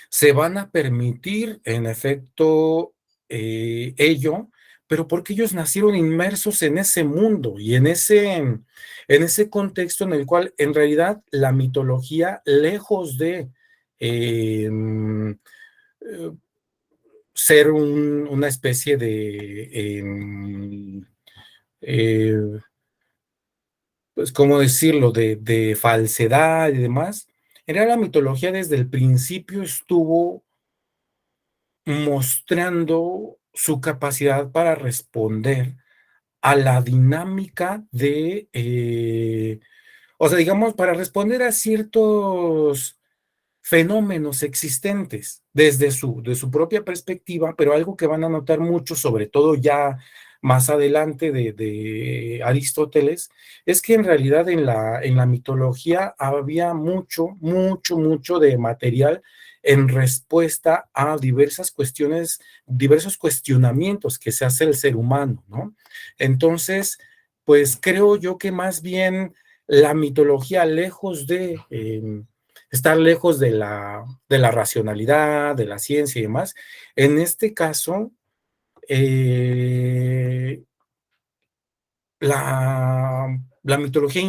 se van a permitir, en efecto, ello, pero porque ellos nacieron inmersos en ese mundo y en ese contexto en el cual en realidad la mitología, lejos de ser una especie de, pues, ¿cómo decirlo?, de falsedad y demás, en realidad la mitología desde el principio estuvo mostrando su capacidad para responder a la dinámica o sea, digamos, para responder a ciertos fenómenos existentes de su propia perspectiva, pero algo que van a notar mucho, sobre todo ya más adelante de Aristóteles, es que en realidad en la mitología había mucho de material en respuesta a diversas cuestiones, diversos cuestionamientos que se hace el ser humano, ¿no? Entonces, pues creo yo que más bien la mitología, lejos de estar lejos de la racionalidad, de la ciencia y demás, en este caso, la mitología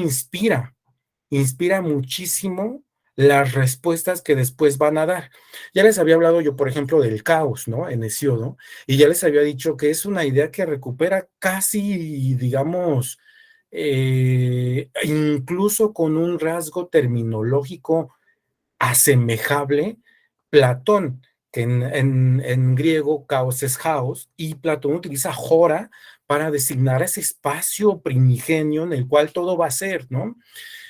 inspira muchísimo las respuestas que después van a dar. Ya les había hablado yo, por ejemplo, del caos, ¿no? En Hesiodo, y ya les había dicho que es una idea que recupera casi, digamos, incluso con un rasgo terminológico asemejable, Platón, que en griego caos es caos, y Platón utiliza hora para designar ese espacio primigenio en el cual todo va a ser, ¿no?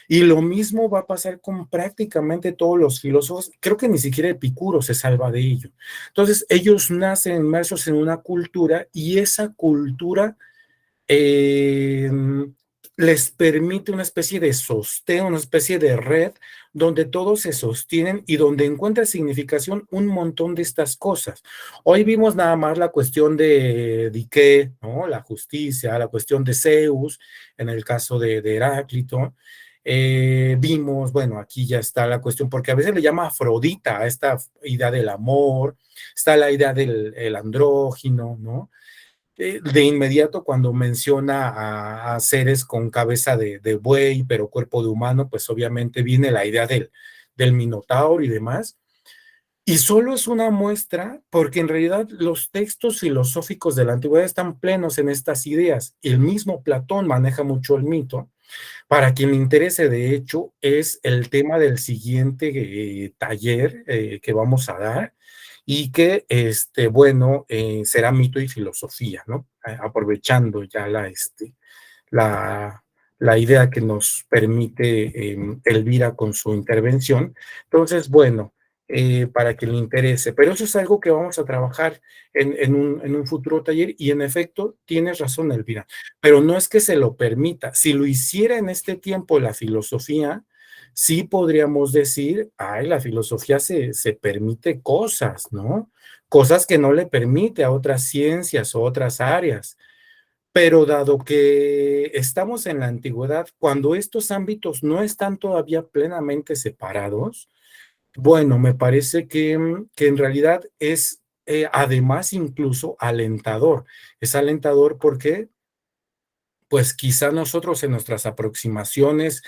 Y lo mismo va a pasar con prácticamente todos los filósofos, creo que ni siquiera Epicuro se salva de ello. Entonces, ellos nacen inmersos en una cultura y esa cultura eh, les permite una especie de sostén, una especie de red donde todos se sostienen y donde encuentra significación un montón de estas cosas. Hoy vimos nada más la cuestión de Dike, ¿no? La justicia, la cuestión de Zeus, en el caso de Heráclito. Vimos, bueno, aquí ya está la cuestión, porque a veces le llama Afrodita a esta idea del amor, está la idea del andrógino, ¿no? De inmediato cuando menciona a seres con cabeza de buey, pero cuerpo de humano, pues obviamente viene la idea del minotauro y demás. Y solo es una muestra porque en realidad los textos filosóficos de la antigüedad están plenos en estas ideas. El mismo Platón maneja mucho el mito. Para quien le interese, de hecho, es el tema del siguiente taller que vamos a dar y que, bueno, será mito y filosofía, ¿no? Aprovechando ya la, la idea que nos permite Elvira con su intervención. Entonces, bueno, para que le interese. Pero eso es algo que vamos a trabajar en un futuro taller y en efecto, tienes razón, Elvira, pero no es que se lo permita. Si lo hiciera en este tiempo la filosofía, sí podríamos decir, ay, la filosofía se permite cosas, ¿no? Cosas que no le permite a otras ciencias o otras áreas. Pero dado que estamos en la antigüedad, cuando estos ámbitos no están todavía plenamente separados, bueno, me parece que en realidad es además incluso alentador. Es alentador porque pues quizá nosotros en nuestras aproximaciones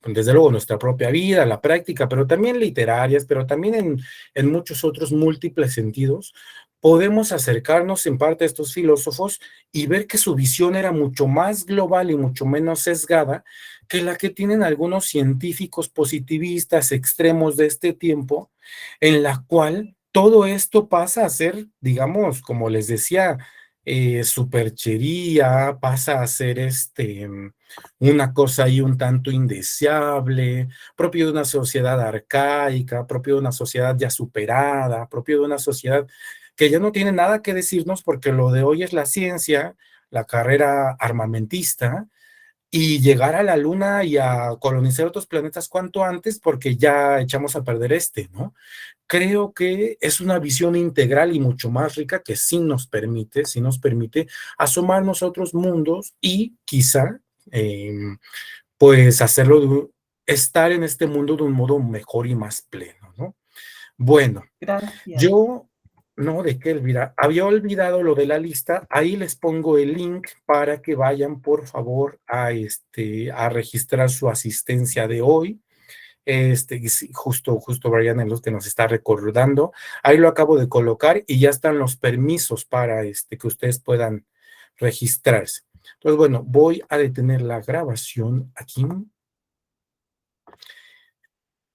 desde luego, nuestra propia vida, la práctica, pero también literarias, pero también en muchos otros múltiples sentidos, podemos acercarnos en parte a estos filósofos y ver que su visión era mucho más global y mucho menos sesgada que la que tienen algunos científicos positivistas extremos de este tiempo, en la cual todo esto pasa a ser, digamos, como les decía, superchería, pasa a ser una cosa ahí un tanto indeseable, propio de una sociedad arcaica, propio de una sociedad ya superada, propio de una sociedad que ya no tiene nada que decirnos porque lo de hoy es la ciencia, la carrera armamentista, y llegar a la luna y a colonizar otros planetas cuanto antes porque ya echamos a perder ¿no? Creo que es una visión integral y mucho más rica que sí nos permite asomarnos a otros mundos y quizá, pues hacerlo, estar en este mundo de un modo mejor y más pleno, ¿no? Bueno, Gracias. yo No, ¿de qué, Elvira? Había olvidado lo de la lista. Ahí les pongo el link para que vayan, por favor, a registrar su asistencia de hoy. Y sí, justo Brian es lo que nos está recordando. Ahí lo acabo de colocar y ya están los permisos para que ustedes puedan registrarse. Entonces, bueno, voy a detener la grabación aquí.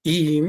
Y